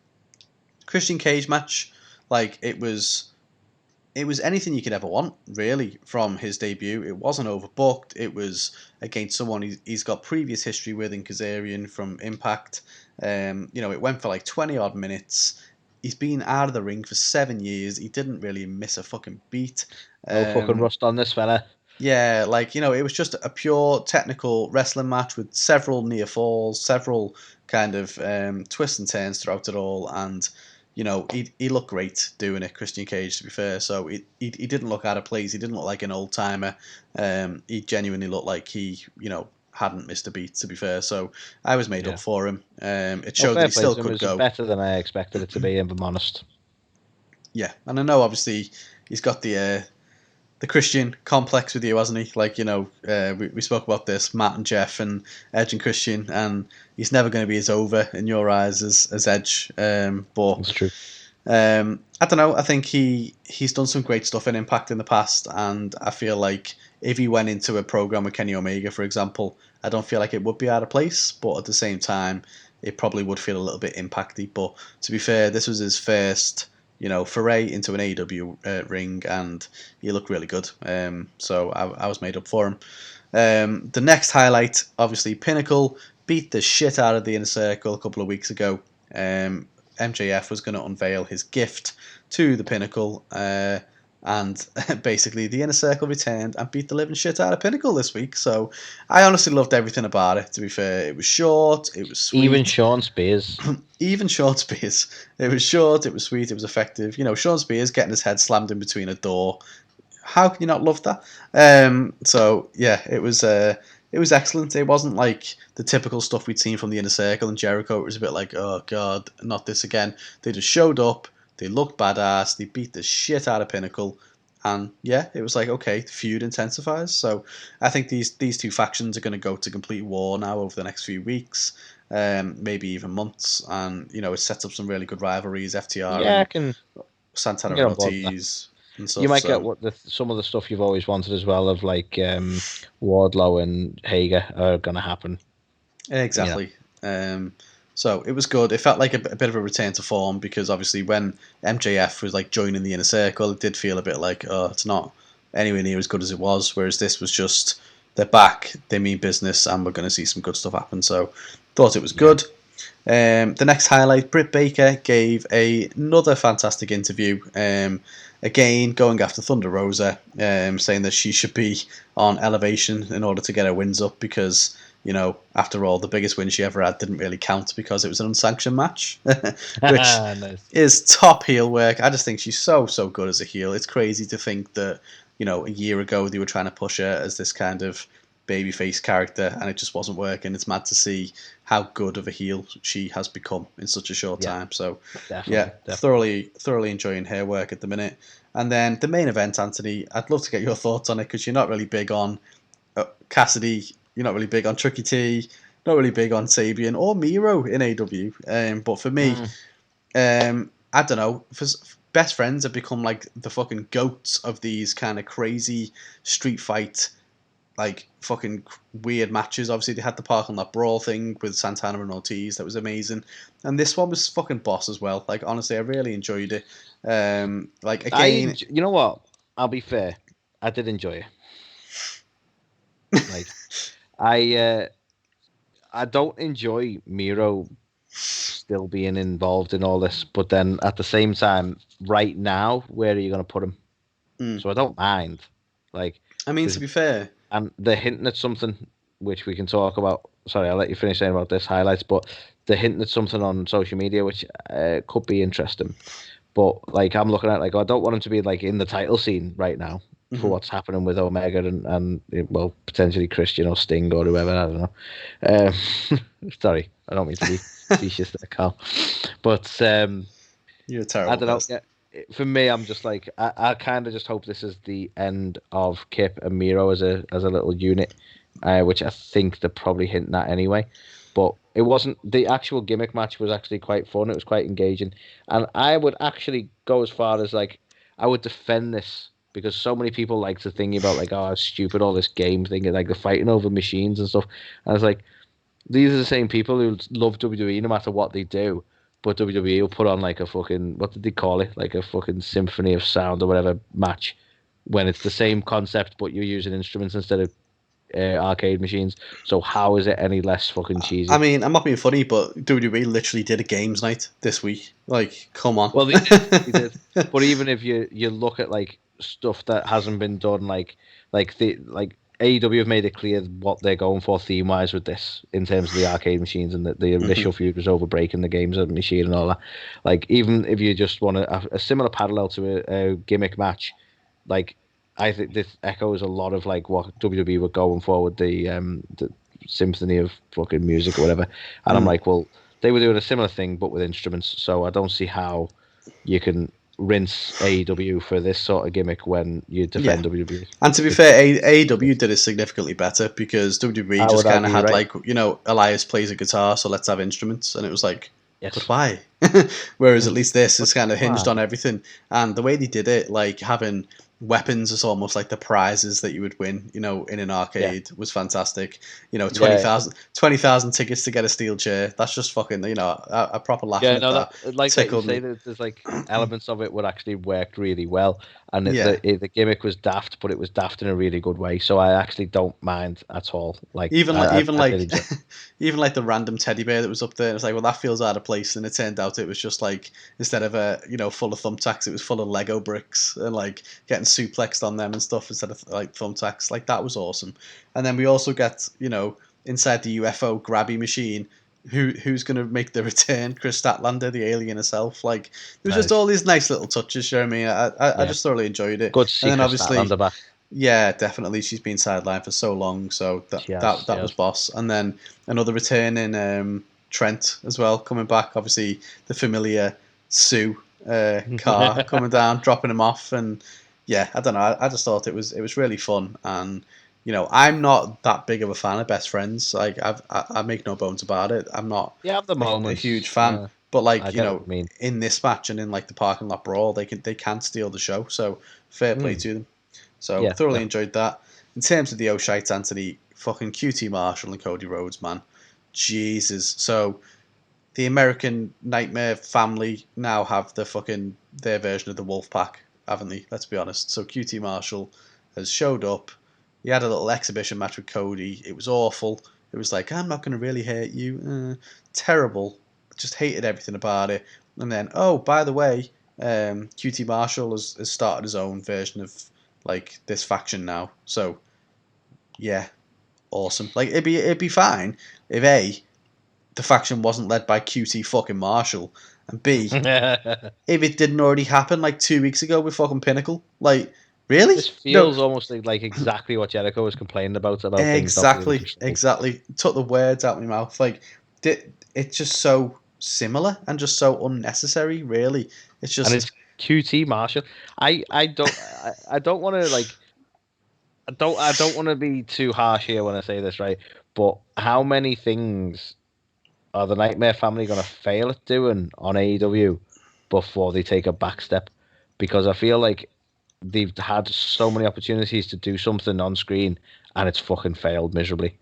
Speaker 2: Christian Cage match, like it was anything you could ever want, really, from his debut. It wasn't overbooked. It was against someone he's got previous history with in Kazarian from Impact. It went for like 20 odd minutes. He's been out of the ring for 7 years. He didn't really miss a fucking beat.
Speaker 1: No fucking rust on this fella.
Speaker 2: Yeah, it was just a pure technical wrestling match with several near falls, several kind of twists and turns throughout it all, and he looked great doing it, Christian Cage, to be fair. So he didn't look out of place. He didn't look like an old timer. He genuinely looked like he hadn't missed a beat, to be fair. So I was made up for him. It showed that he still could go.
Speaker 1: Better than I expected it to be, if I'm honest.
Speaker 2: Yeah, and I know obviously he's got the Christian complex with you, hasn't he? We spoke about this, Matt and Jeff and Edge and Christian, and he's never going to be as over in your eyes as Edge. But
Speaker 1: that's true.
Speaker 2: I don't know. I think he's done some great stuff in Impact in the past, and I feel like if he went into a program with Kenny Omega, for example, I don't feel like it would be out of place. But at the same time, it probably would feel a little bit impacty. But to be fair, this was his first foray into an AEW ring, and he looked really good. So I was made up for him. The next highlight, obviously, Pinnacle beat the shit out of the Inner Circle a couple of weeks ago. MJF was going to unveil his gift to the Pinnacle, and basically the Inner Circle returned and beat the living shit out of Pinnacle this week. So I honestly loved everything about it, to be fair. It was short, it was sweet.
Speaker 1: Even Sean Spears.
Speaker 2: Even Sean Spears. It was short, it was sweet, it was effective. Sean Spears getting his head slammed in between a door. How can you not love that? So yeah, it was excellent. It wasn't like the typical stuff we'd seen from the Inner Circle and Jericho. It was a bit like, oh god, not this again. They just showed up, they looked badass, they beat the shit out of Pinnacle, and yeah, it was like, okay, the feud intensifies. So I think these two factions are going to go to complete war now over the next few weeks, maybe even months, and it sets up some really good rivalries. FTR and Santana and Ortiz. And stuff,
Speaker 1: you might get some of the stuff you've always wanted as well, of like Wardlow and Hager are going to happen.
Speaker 2: Exactly. So it was good. It felt like a bit of a return to form, because obviously when MJF was like joining the Inner Circle, it did feel a bit like, oh, it's not anywhere near as good as it was. Whereas this was just, they're back, they mean business, and we're going to see some good stuff happen. So thought it was good. The next highlight, Britt Baker gave another fantastic interview. Again, going after Thunder Rosa, saying that she should be on elevation in order to get her wins up, because after all, the biggest win she ever had didn't really count because it was an unsanctioned match, which is top heel work. I just think she's so good as a heel. It's crazy to think that a year ago they were trying to push her as this kind of babyface character, and it just wasn't working. It's mad to see how good of a heel she has become in such a short time. So definitely. thoroughly enjoying her work at the minute. And then the main event, Anthony, I'd love to get your thoughts on it, because you're not really big on Cassidy, you're not really big on Tricky T, not really big on Sabian or Miro in AEW. But for me, I don't know, Best Friends have become like the fucking goats of these kind of crazy street fight, like fucking weird matches. Obviously they had the parking lot brawl thing with Santana and Ortiz, that was amazing, and this one was fucking boss as well. Like honestly, I really enjoyed it. Like again,
Speaker 1: you know what, I'll be fair, I did enjoy it. Like I don't enjoy Miro still being involved in all this, but then at the same time, right now, where are you going to put him? So I don't mind. Like,
Speaker 2: I mean, to be fair,
Speaker 1: and they're hinting at something which we can talk about. Sorry, I'll let you finish saying about this highlights, but they're hinting at something on social media which could be interesting. But like, I'm looking at like, I don't want him to be like in the title scene right now for what's happening with Omega and well, potentially Christian or Sting or whoever. I don't know. Sorry, I don't mean to be facetious there, Carl. But
Speaker 2: you're terrible.
Speaker 1: I don't know. Yeah, for me, I'm just like, I kind of just hope this is the end of Kip and Miro as a little unit, which I think they're probably hinting at anyway. But It wasn't the actual gimmick match was actually quite fun. It was quite engaging, and I would actually go as far as like I would defend this because so many people like to think about like oh how stupid all this game thing like they're fighting over machines and stuff. And I was like, these are the same people who love WWE no matter what they do, but WWE will put on like a fucking what did they call it like a fucking symphony of sound or whatever match when it's the same concept but you're using instruments instead of arcade machines. So how is it any less fucking
Speaker 2: I
Speaker 1: cheesy?
Speaker 2: mean, I'm not being funny, but WWE literally did a games night this week. Like, come on.
Speaker 1: Well, they did, they did. But even if you look at like stuff that hasn't been done, like AEW have made it clear what they're going for theme wise with this in terms of the arcade machines and the initial feud was over breaking the games of the machine and all that. Like even if you just want a similar parallel to a gimmick match, like I think this echoes a lot of like what WWE were going for with the symphony of fucking music or whatever. And I'm like, well, they were doing a similar thing but with instruments, so I don't see how you can rinse AEW for this sort of gimmick when you defend WWE.
Speaker 2: And to be fair, AEW did it significantly better because WWE
Speaker 1: I
Speaker 2: just
Speaker 1: would
Speaker 2: kind of
Speaker 1: argue,
Speaker 2: had
Speaker 1: right?
Speaker 2: like, Elias plays a guitar, so let's have instruments. And it was like, but
Speaker 1: Yes.
Speaker 2: why? Whereas at least this is
Speaker 1: But
Speaker 2: kind of hinged
Speaker 1: why?
Speaker 2: on everything. And the way they did it, like having weapons is almost like the prizes that you would win, in an
Speaker 1: Yeah.
Speaker 2: arcade was fantastic.
Speaker 1: Yeah.
Speaker 2: 20,000 tickets to get a steel chair. That's just fucking, a proper laughing
Speaker 1: Yeah,
Speaker 2: at
Speaker 1: no,
Speaker 2: that.
Speaker 1: that like that you
Speaker 2: Tickled
Speaker 1: say
Speaker 2: me.
Speaker 1: that there's like elements of it would actually worked really well, and
Speaker 2: Yeah.
Speaker 1: the gimmick was daft, but it was daft in a really good way. So I actually don't mind at all. Like
Speaker 2: Even like even
Speaker 1: I did
Speaker 2: like
Speaker 1: enjoy.
Speaker 2: even like the random teddy bear that was up there, it was like, well, that feels out of place, and it turned out it was just like instead of full of thumbtacks, it was full of Lego bricks and like getting suplexed on them and stuff instead of like thumbtacks. Like that was awesome. And then we also get inside the UFO grabby machine. Who's going to make the return? Chris Statlander, the alien herself. Like there was just
Speaker 1: Nice.
Speaker 2: all these nice little touches. You know what I mean? I
Speaker 1: Yeah,
Speaker 2: just thoroughly enjoyed it.
Speaker 1: good to
Speaker 2: And
Speaker 1: see
Speaker 2: then
Speaker 1: Chris
Speaker 2: obviously
Speaker 1: Statlander back.
Speaker 2: yeah, definitely. She's been sidelined for so long, so that
Speaker 1: She has.
Speaker 2: that
Speaker 1: She
Speaker 2: that was
Speaker 1: has.
Speaker 2: boss. And then another return in Trent as well, coming back. Obviously, the familiar Sue car coming down, dropping him off, and yeah, I don't know. I just thought it was really fun, and I'm not that big of a fan of Best Friends. Like I make no bones about it. I'm not
Speaker 1: You have the
Speaker 2: a huge
Speaker 1: moments.
Speaker 2: fan, but
Speaker 1: I
Speaker 2: like
Speaker 1: get what you mean.
Speaker 2: in this match and in like the parking lot brawl, they can steal the show. So fair play
Speaker 1: Mm,
Speaker 2: to them. So
Speaker 1: yeah,
Speaker 2: thoroughly
Speaker 1: definitely.
Speaker 2: enjoyed that. In terms of the O'Shite Anthony, fucking QT Marshall and Cody Rhodes, man. Jesus. So the American Nightmare family now have their version of the Wolf Pack, haven't they? Let's be honest. So QT Marshall has showed up. He had a little exhibition match with Cody. It was awful. It was like, I'm not going to really hurt you. Terrible. Just hated everything about it. And then, oh, by the way, QT Marshall has started his own version of like this faction now. So yeah, awesome. Like it'd be fine if the faction wasn't led by QT fucking Marshall, and B if it didn't already happen like 2 weeks ago with fucking Pinnacle. Like really?
Speaker 1: This
Speaker 2: No,
Speaker 1: feels almost like exactly what Jericho was complaining about things not being
Speaker 2: exactly,
Speaker 1: controlled.
Speaker 2: exactly. Took the words out of my mouth. Like it's just so similar and just so unnecessary. Really, it's
Speaker 1: And
Speaker 2: just
Speaker 1: it's QT Marshall. I don't want to like I don't want to be too harsh here when I say this, right? But how many things are the Nightmare Family going to fail at doing on AEW before they take a back step? Because I feel like they've had so many opportunities to do something on screen and it's fucking failed miserably.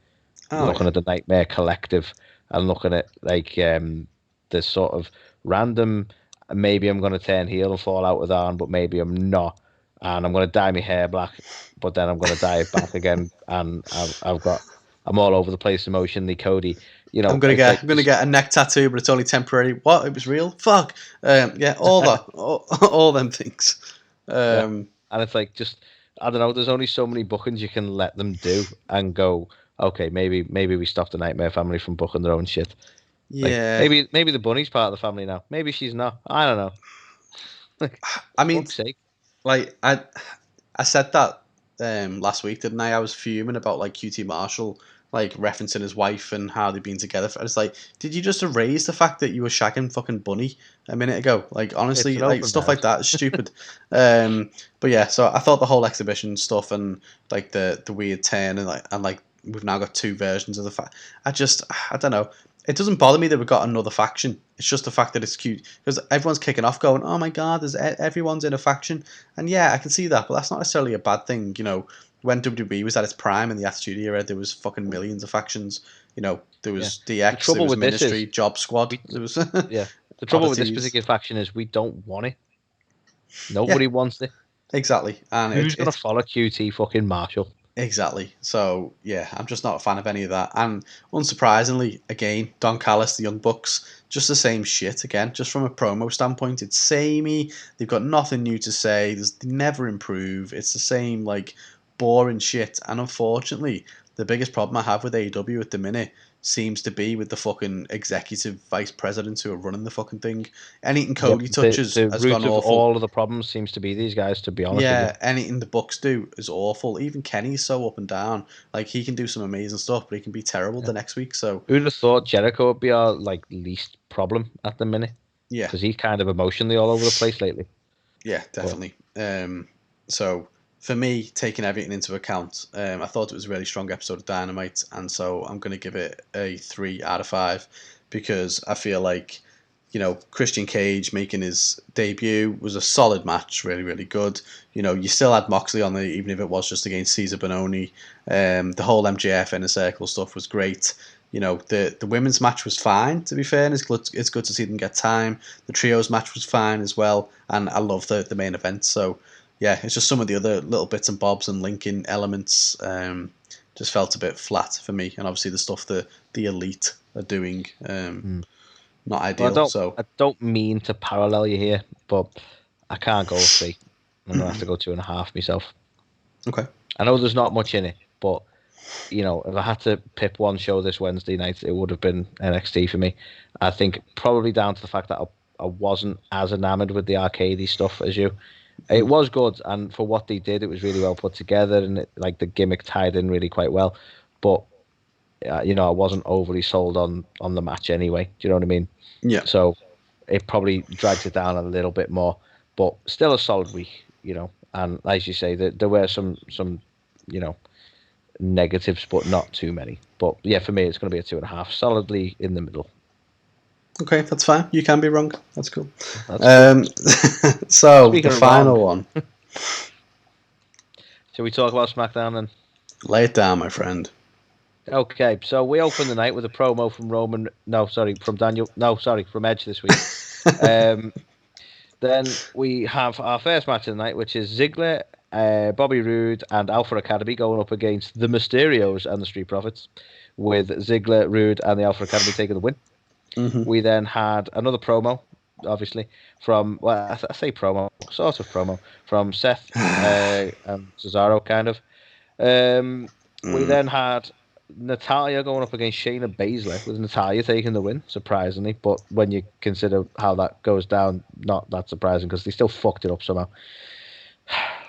Speaker 2: oh
Speaker 1: Looking
Speaker 2: yeah.
Speaker 1: at the Nightmare Collective and looking at like this sort of random. Maybe I'm going to turn heel and fall out with Arn, but maybe I'm not, and I'm going to dye my hair black, but then I'm going to dye it back again, and I'm all over the place emotionally, Cody. It's like
Speaker 2: I'm gonna
Speaker 1: just
Speaker 2: get a neck tattoo, but it's only temporary. What? It was real? Fuck. Yeah, all that, all them things.
Speaker 1: yeah,
Speaker 2: Um,
Speaker 1: and it's like just I don't know. There's only so many bookings you can let them do and go. Okay, maybe we stop the Nightmare Family from booking their own shit. Like
Speaker 2: yeah.
Speaker 1: maybe the bunny's part of the family now. Maybe she's not. I don't know. Like
Speaker 2: I mean,
Speaker 1: fuck's sake.
Speaker 2: like I said that last week, didn't I? I was fuming about like QT Marshall, like referencing his wife and how they've been together. It's like, did you just erase the fact that you were shagging fucking Bunny a minute ago? Like
Speaker 1: It's
Speaker 2: honestly,
Speaker 1: an
Speaker 2: like
Speaker 1: open
Speaker 2: stuff
Speaker 1: marriage.
Speaker 2: like that is stupid. But yeah, so I thought the whole exhibition stuff and like the weird turn and like we've now got two versions of the fact. I don't know. It doesn't bother me that we've got another faction. It's just the fact that it's cute because everyone's kicking off, going, "Oh my god, everyone's in a faction." And yeah, I can see that, but that's not necessarily a bad thing. When WWE was at its prime in the Attitude Era, there was fucking millions of factions. There was
Speaker 1: The
Speaker 2: DX, there
Speaker 1: trouble
Speaker 2: was
Speaker 1: with this
Speaker 2: Ministry,
Speaker 1: is,
Speaker 2: Job Squad,
Speaker 1: we,
Speaker 2: there was
Speaker 1: yeah, the trouble with this
Speaker 2: oddities.
Speaker 1: particular faction is we don't want it. Nobody
Speaker 2: Yeah,
Speaker 1: wants it.
Speaker 2: exactly. And
Speaker 1: Who's gonna
Speaker 2: it's
Speaker 1: follow QT fucking Marshall?
Speaker 2: exactly. So yeah, I'm just not a fan of any of that. And unsurprisingly, again, Don Callis, the Young Bucks, just the same shit again. Just from a promo standpoint, it's samey. They've got nothing new to say. They never improve. It's the same like boring shit. And unfortunately, the biggest problem I have with AEW at the minute seems to be with the fucking executive vice presidents who are running the fucking thing. Anything
Speaker 1: Yep.
Speaker 2: Cody touches
Speaker 1: The
Speaker 2: has
Speaker 1: root
Speaker 2: gone
Speaker 1: of
Speaker 2: awful.
Speaker 1: all of the problems seems to be these guys. To be honest with you,
Speaker 2: Yeah, anything the Bucks do is awful. Even Kenny's so up and down. Like he can do some amazing stuff, but he can be terrible
Speaker 1: yeah.
Speaker 2: the next week. So
Speaker 1: Who'd have thought Jericho would be our like least problem at the minute?
Speaker 2: yeah,
Speaker 1: Because he's kind of emotionally all over the place lately.
Speaker 2: yeah,
Speaker 1: But
Speaker 2: definitely. So for me, taking everything into account, I thought it was a really strong episode of Dynamite, and so I'm going to give it a 3 out of 5 because I feel like Christian Cage making his debut was a solid match, really, really good. You still had Moxley on there, even if it was just against Caesar Bononi. The whole MJF Inner Circle stuff was great. The women's match was fine, to be fair, and it's good to see them get time. The trios match was fine as well, and I love the main event. So, yeah, it's just some of the other little bits and bobs and linking elements just felt a bit flat for me, and obviously the stuff that the elite are doing, not
Speaker 1: well,
Speaker 2: ideal. So,
Speaker 1: I don't mean to parallel you here, but I can't go 3. I'm gonna have to go 2.5 myself.
Speaker 2: okay.
Speaker 1: I know there's not much in it, but if I had to pick one show this Wednesday night, it would have been NXT for me. I think probably down to the fact that I wasn't as enamored with the arcadey stuff as you. It was good, and for what they did, it was really well put together, and like the gimmick tied in really quite well. But I wasn't overly sold on the match anyway. Do you know what I mean?
Speaker 2: Yeah.
Speaker 1: So it probably drags it down a little bit more, but still a solid week. And as you say, there were some you know negatives, but not too many. But yeah, for me, it's going to be a 2.5, solidly in the middle.
Speaker 2: Okay, that's fine. You can be wrong. That's cool.
Speaker 1: That's cool.
Speaker 2: So the
Speaker 1: Speaking of
Speaker 2: final
Speaker 1: wrong,
Speaker 2: one.
Speaker 1: shall we talk about SmackDown then?
Speaker 2: Lay it down, my friend.
Speaker 1: Okay, so we opened the night with a promo from Roman. No, sorry, from Daniel. No, sorry, from Edge this week. Then we have our first match of the night, which is Ziggler, Bobby Roode, and Alpha Academy going up against the Mysterios and the Street Profits, with Ziggler, Roode, and the Alpha Academy taking the win.
Speaker 2: Mm-hmm.
Speaker 1: We then had another promo, obviously, from, well, I say promo, sort of promo, from Seth and Cesaro, kind of. We then had Natalia going up against Shayna Baszler, with Natalia taking the win, surprisingly. But when you consider how that goes down, not that surprising, because they still fucked it up somehow.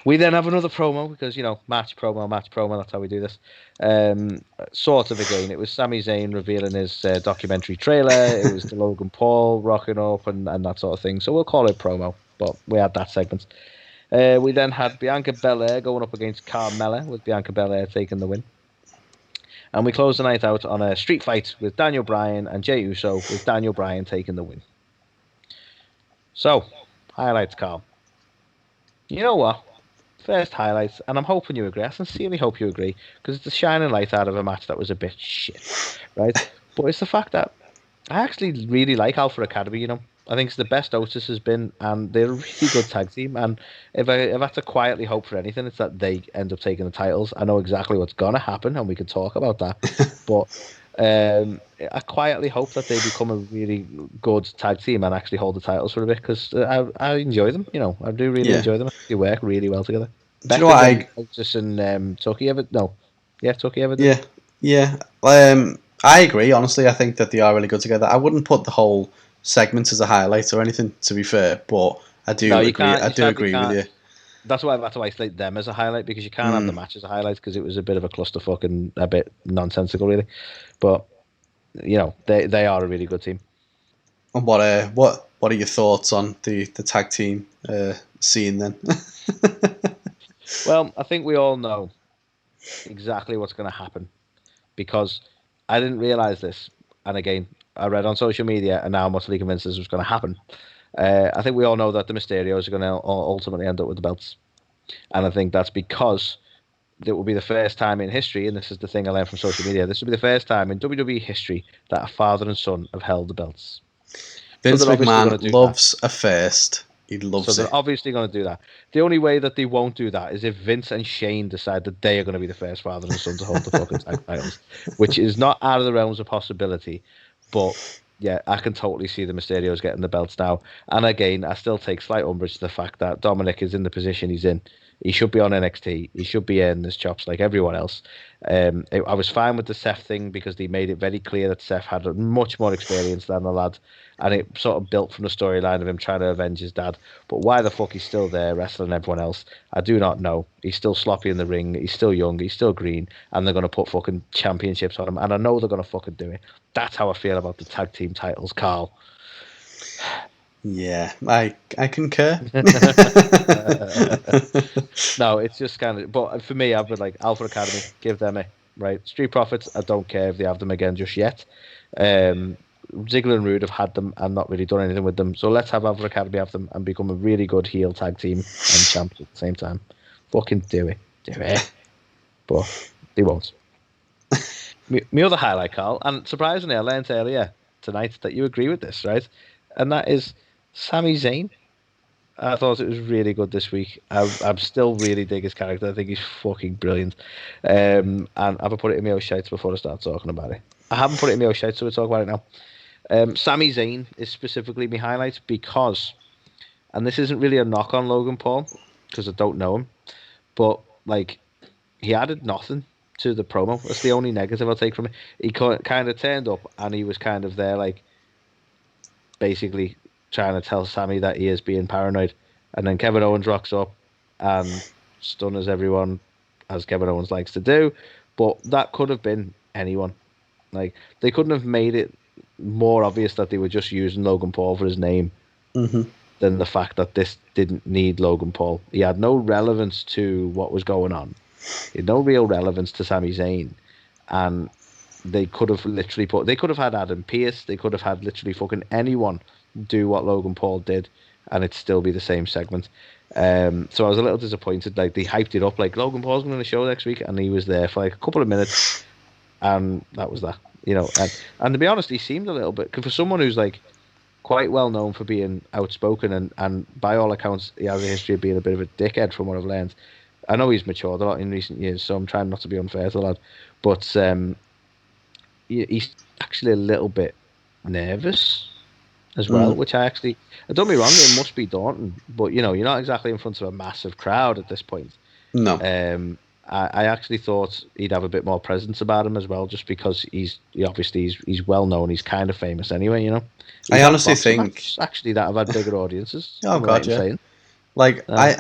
Speaker 1: We then have another promo, because, match promo, that's how we do this. Sort of again, it was Sami Zayn revealing his documentary trailer, it was the Logan Paul rocking up and that sort of thing. So we'll call it promo, but we had that segment. We then had Bianca Belair going up against Carmella, with Bianca Belair taking the win. And we closed the night out on a street fight with Daniel Bryan and Jey Uso, with Daniel Bryan taking the win. So, highlights, Carl. You know what? First highlights, and I'm hoping you agree. I sincerely hope you agree, because it's the shining light out of a match that was a bit shit, right? But it's the fact that I actually really like Alpha Academy. I think it's the best Otis has been, and they're a really good tag team. And if I had to quietly hope for anything, it's that they end up taking the titles. I know exactly what's gonna happen, and we can talk about that. But I quietly hope that they become a really good tag team and actually hold the titles for a bit, because I enjoy them. I do really
Speaker 2: Yeah.
Speaker 1: enjoy them. They work really well together.
Speaker 2: Do you know
Speaker 1: Better
Speaker 2: what
Speaker 1: than Otis and Tucky ever. No, yeah, Tucky ever did.
Speaker 2: Yeah. I agree. Honestly, I think that they are really good together. I wouldn't put the whole segment as a highlight or anything, to be fair, but I
Speaker 1: No,
Speaker 2: do
Speaker 1: you
Speaker 2: agree.
Speaker 1: can't.
Speaker 2: I
Speaker 1: You
Speaker 2: do
Speaker 1: sadly
Speaker 2: agree with
Speaker 1: can't.
Speaker 2: you.
Speaker 1: That's why I've had to isolate them as a highlight, because you can't have the match as a highlight, because it was a bit of a clusterfuck and a bit nonsensical, really. But they are a really good team.
Speaker 2: And what are your thoughts on the tag team scene then?
Speaker 1: Well, I think we all know exactly what's going to happen, because I didn't realize this, and again, I read on social media, and now I'm utterly convinced this was going to happen. I think we all know that the Mysterios are going to ultimately end up with the belts. And I think that's because it will be the first time in history, and this is the thing I learned from social media, this will be the first time in WWE history that a father and son have held the belts.
Speaker 2: Vince
Speaker 1: so they're obviously
Speaker 2: McMahon
Speaker 1: going to do
Speaker 2: loves
Speaker 1: that.
Speaker 2: a first. He loves
Speaker 1: So
Speaker 2: it.
Speaker 1: they're obviously going to do that. The only way that they won't do that is if Vince and Shane decide that they are going to be the first father and son to hold the fucking tag titles, which is not out of the realms of possibility. But yeah, I can totally see the Mysterios getting the belts now. And again, I still take slight umbrage to the fact that Dominic is in the position he's in. He should be on NXT. He should be earning his chops like everyone else. I was fine with the Seth thing because they made it very clear that Seth had much more experience than the lad, and it sort of built from the storyline of him trying to avenge his dad. But why the fuck he's still there wrestling everyone else, I do not know. He's still sloppy in the ring. He's still young. He's still green, and they're going to put fucking championships on him, and I know they're going to fucking do it. That's how I feel about the tag team titles, Carl.
Speaker 2: Yeah, I concur.
Speaker 1: No, it's just kind of. But for me, I've been like Alpha Academy, give them it, right? Street Profits, I don't care if they have them again just yet. Ziggler and Rude have had them and not really done anything with them. So let's have Alpha Academy have them and become a really good heel tag team and champs at the same time. Fucking do it. Do it. But they won't. My other highlight, Carl, and surprisingly, I learned earlier tonight that you agree with this, right? And that is Sami Zayn. I thought it was really good this week. I'm still really dig his character. I think he's fucking brilliant. And I've put it in my own shites before I start talking about it. I haven't put it in my own shites, so we'll talk about it now. Sami Zayn is specifically my highlight because, and this isn't really a knock on Logan Paul because I don't know him, but like he added nothing to the promo. That's the only negative I'll take from it. He kind of turned up and he was kind of there, like basically trying to tell Sammy that he is being paranoid, and then Kevin Owens rocks up and stunners everyone, as Kevin Owens likes to do. But that could have been anyone. Like they couldn't have made it more obvious that they were just using Logan Paul for his name than the fact that this didn't need Logan Paul. He had no relevance to what was going on. He had no real relevance to Sami Zayn, and they could have literally they could have had Adam Pearce, they could have had literally fucking anyone do what Logan Paul did, and it'd still be the same segment. So I was a little disappointed. Like they hyped it up, like Logan Paul's going to show next week, and he was there for like a couple of minutes, and that was that. You know, and to be honest, he seemed a little bit, cause for someone who's like quite well known for being outspoken, and by all accounts, he has a history of being a bit of a dickhead, from what I've learned. I know he's matured a lot in recent years, so I'm trying not to be unfair to the lad, but he's actually a little bit nervous as well, which don't get me wrong, it must be daunting, but you know, you're not exactly in front of a massive crowd at this point.
Speaker 2: No.
Speaker 1: I actually thought he'd have a bit more presence about him as well, just because he's well known, he's kind of famous anyway, you know.
Speaker 2: I honestly think
Speaker 1: actually that have had bigger audiences.
Speaker 2: Oh god, yeah.
Speaker 1: Saying.
Speaker 2: Like I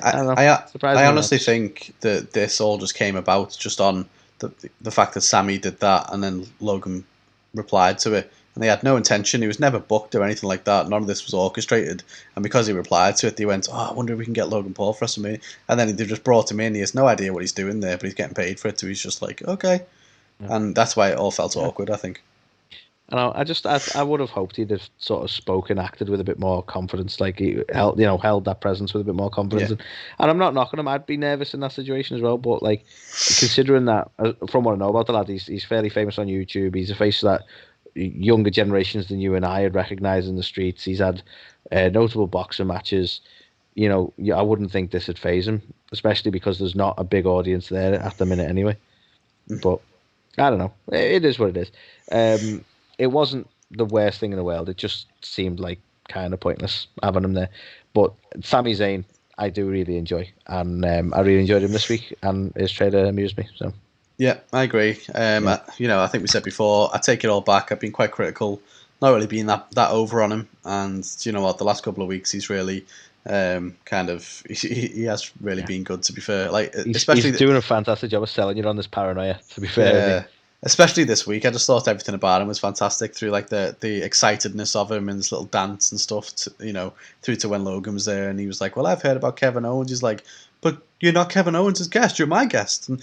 Speaker 2: honestly
Speaker 1: much.
Speaker 2: think that this all just came about just on the fact that Sammy did that and then Logan replied to it, and they had no intention. He was never booked or anything like that. None of this was orchestrated, and because he replied to it, they went, "Oh, I wonder if we can get Logan Paul for WrestleMania." And then they just brought him in. He has no idea what he's doing there, but he's getting paid for it, so he's just like, "Okay," and that's why it all felt awkward, I think.
Speaker 1: And I would have hoped he'd have sort of spoken, acted with a bit more confidence, like he held that presence with a bit more confidence.
Speaker 2: Yeah.
Speaker 1: And I'm not knocking him. I'd be nervous in that situation as well. But like, considering that, from what I know about the lad, he's fairly famous on YouTube. He's a face that younger generations than you and I had recognised in the streets. He's had notable boxing matches. You know, I wouldn't think this would faze him, especially because there's not a big audience there at the minute anyway. But I don't know. It is what it is. It wasn't the worst thing in the world. It just seemed like kind of pointless having him there. But Sami Zayn, I do really enjoy, and I really enjoyed him this week, and his trailer amused me. So
Speaker 2: yeah, I agree. I think we said before, I take it all back. I've been quite critical, not really being that over on him, and you know what, the last couple of weeks he's really he has really been good, to be fair. Like
Speaker 1: he's doing a fantastic job of selling you on this paranoia, to be fair.
Speaker 2: Yeah. Especially this week, I just thought everything about him was fantastic, through like the excitedness of him and his little dance and stuff, through to when Logan was there and he was like, "Well, I've heard about Kevin Owens." He's like, but you're not Kevin Owens' guest, you're my guest. And,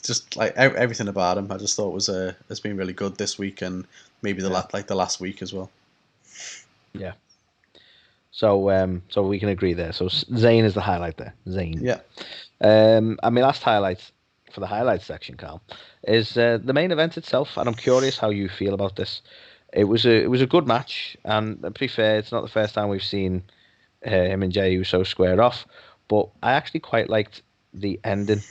Speaker 2: just like everything about him, I just thought has been really good this week and maybe the last week as well.
Speaker 1: Yeah. So we can agree there. So Zayn is the highlight there. Zayn.
Speaker 2: Yeah.
Speaker 1: And my last highlight for the highlights section, Carl, is the main event itself, and I'm curious how you feel about this. It was a good match, and to be fair, it's not the first time we've seen him and Jey Uso square off, but I actually quite liked the ending.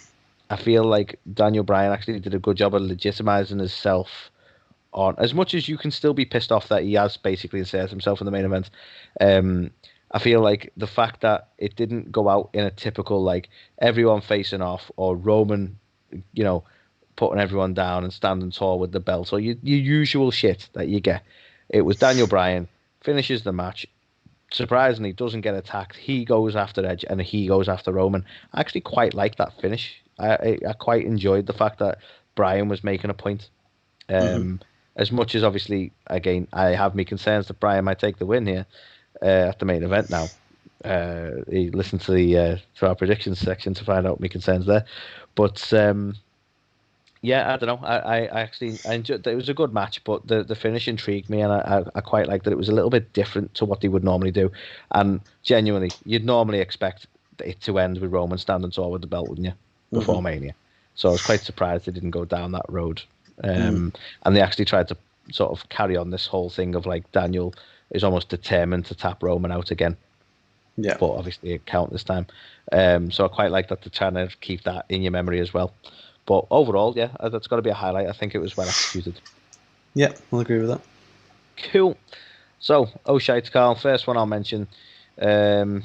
Speaker 1: I feel like Daniel Bryan actually did a good job of legitimizing himself on, as much as you can still be pissed off that he has basically inserted himself in the main event. I feel like the fact that it didn't go out in a typical like everyone facing off or Roman, putting everyone down and standing tall with the belt or your usual shit that you get. It was Daniel Bryan finishes the match. Surprisingly, doesn't get attacked. He goes after Edge and he goes after Roman. I actually quite like that finish. I quite enjoyed the fact that Bryan was making a point. As much as obviously, again, I have my concerns that Bryan might take the win here at the main event now. He listened to our predictions section to find out my concerns there. But yeah, I don't know. I enjoyed. It was a good match, but the finish intrigued me, and I quite liked that it was a little bit different to what they would normally do. And genuinely, you'd normally expect it to end with Roman standing tall with the belt, wouldn't you? Before Mania. So I was quite surprised they didn't go down that road. And they actually tried to sort of carry on this whole thing of like Daniel is almost determined to tap Roman out again.
Speaker 2: Yeah.
Speaker 1: But obviously it count this time. So I quite like that they're trying to keep that in your memory as well. But overall, yeah, that's got to be a highlight. I think it was well executed.
Speaker 2: Yeah, I'll agree with that.
Speaker 1: Cool. So, shite, Carl. First one I'll mention. The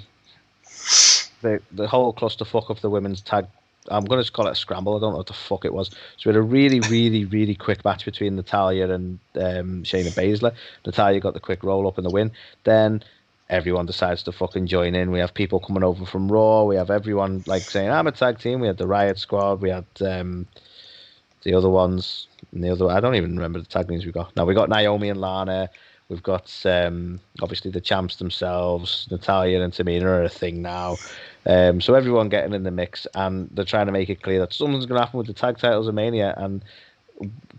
Speaker 1: whole clusterfuck of the women's tag. I'm going to just call it a scramble. I don't know what the fuck it was. So we had a really, really, really quick match between Natalya and Shayna Baszler. Natalya got the quick roll up and the win. Then everyone decides to fucking join in. We have people coming over from Raw. We have everyone like saying, I'm a tag team. We had the Riot Squad. We had the other ones. And I don't even remember the tag names we got. Now we got Naomi and Lana. We've got obviously the champs themselves. Natalya and Tamina are a thing now. So everyone getting in the mix, and they're trying to make it clear that something's going to happen with the tag titles of Mania, and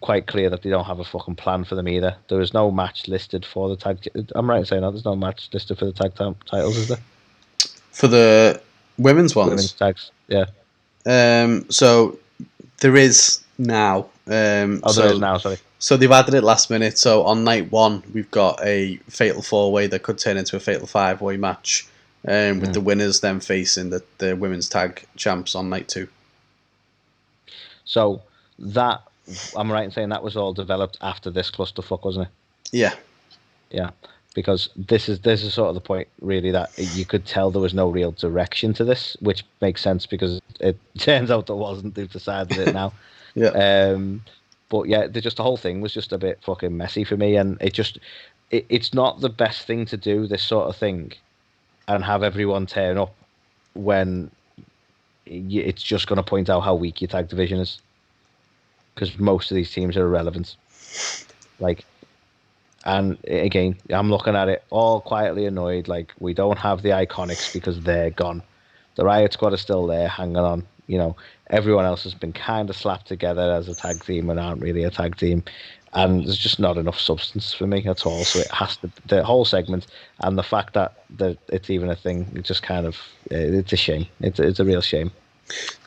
Speaker 1: quite clear that they don't have a fucking plan for them either. There is no match listed for the tag. I'm right in saying that there's no match listed for the tag titles, is there?
Speaker 2: For the women's ones,
Speaker 1: women's tags, yeah.
Speaker 2: So there is now.
Speaker 1: There is now. Sorry.
Speaker 2: So they've added it last minute. So on night 1, we've got a fatal 4-way that could turn into a fatal 5-way match. With the winners then facing the women's tag champs on night 2.
Speaker 1: So that, I'm right in saying that was all developed after this clusterfuck, wasn't it?
Speaker 2: Yeah.
Speaker 1: Yeah, because this is sort of the point, really, that you could tell there was no real direction to this, which makes sense because it turns out there wasn't. They've decided it now.
Speaker 2: Yeah.
Speaker 1: But yeah, the whole thing was just a bit fucking messy for me, and it's not the best thing to do, this sort of thing, and have everyone turn up when it's just going to point out how weak your tag division is. Because most of these teams are irrelevant. And again, I'm looking at it all quietly annoyed. Like, we don't have the Iconics because they're gone. The Riot Squad is still there, hanging on. Everyone else has been kind of slapped together as a tag team and aren't really a tag team. And there's just not enough substance for me at all. So it has to, the whole segment, and the fact that it's even a thing, it just kind of, it's a shame. It's a real shame.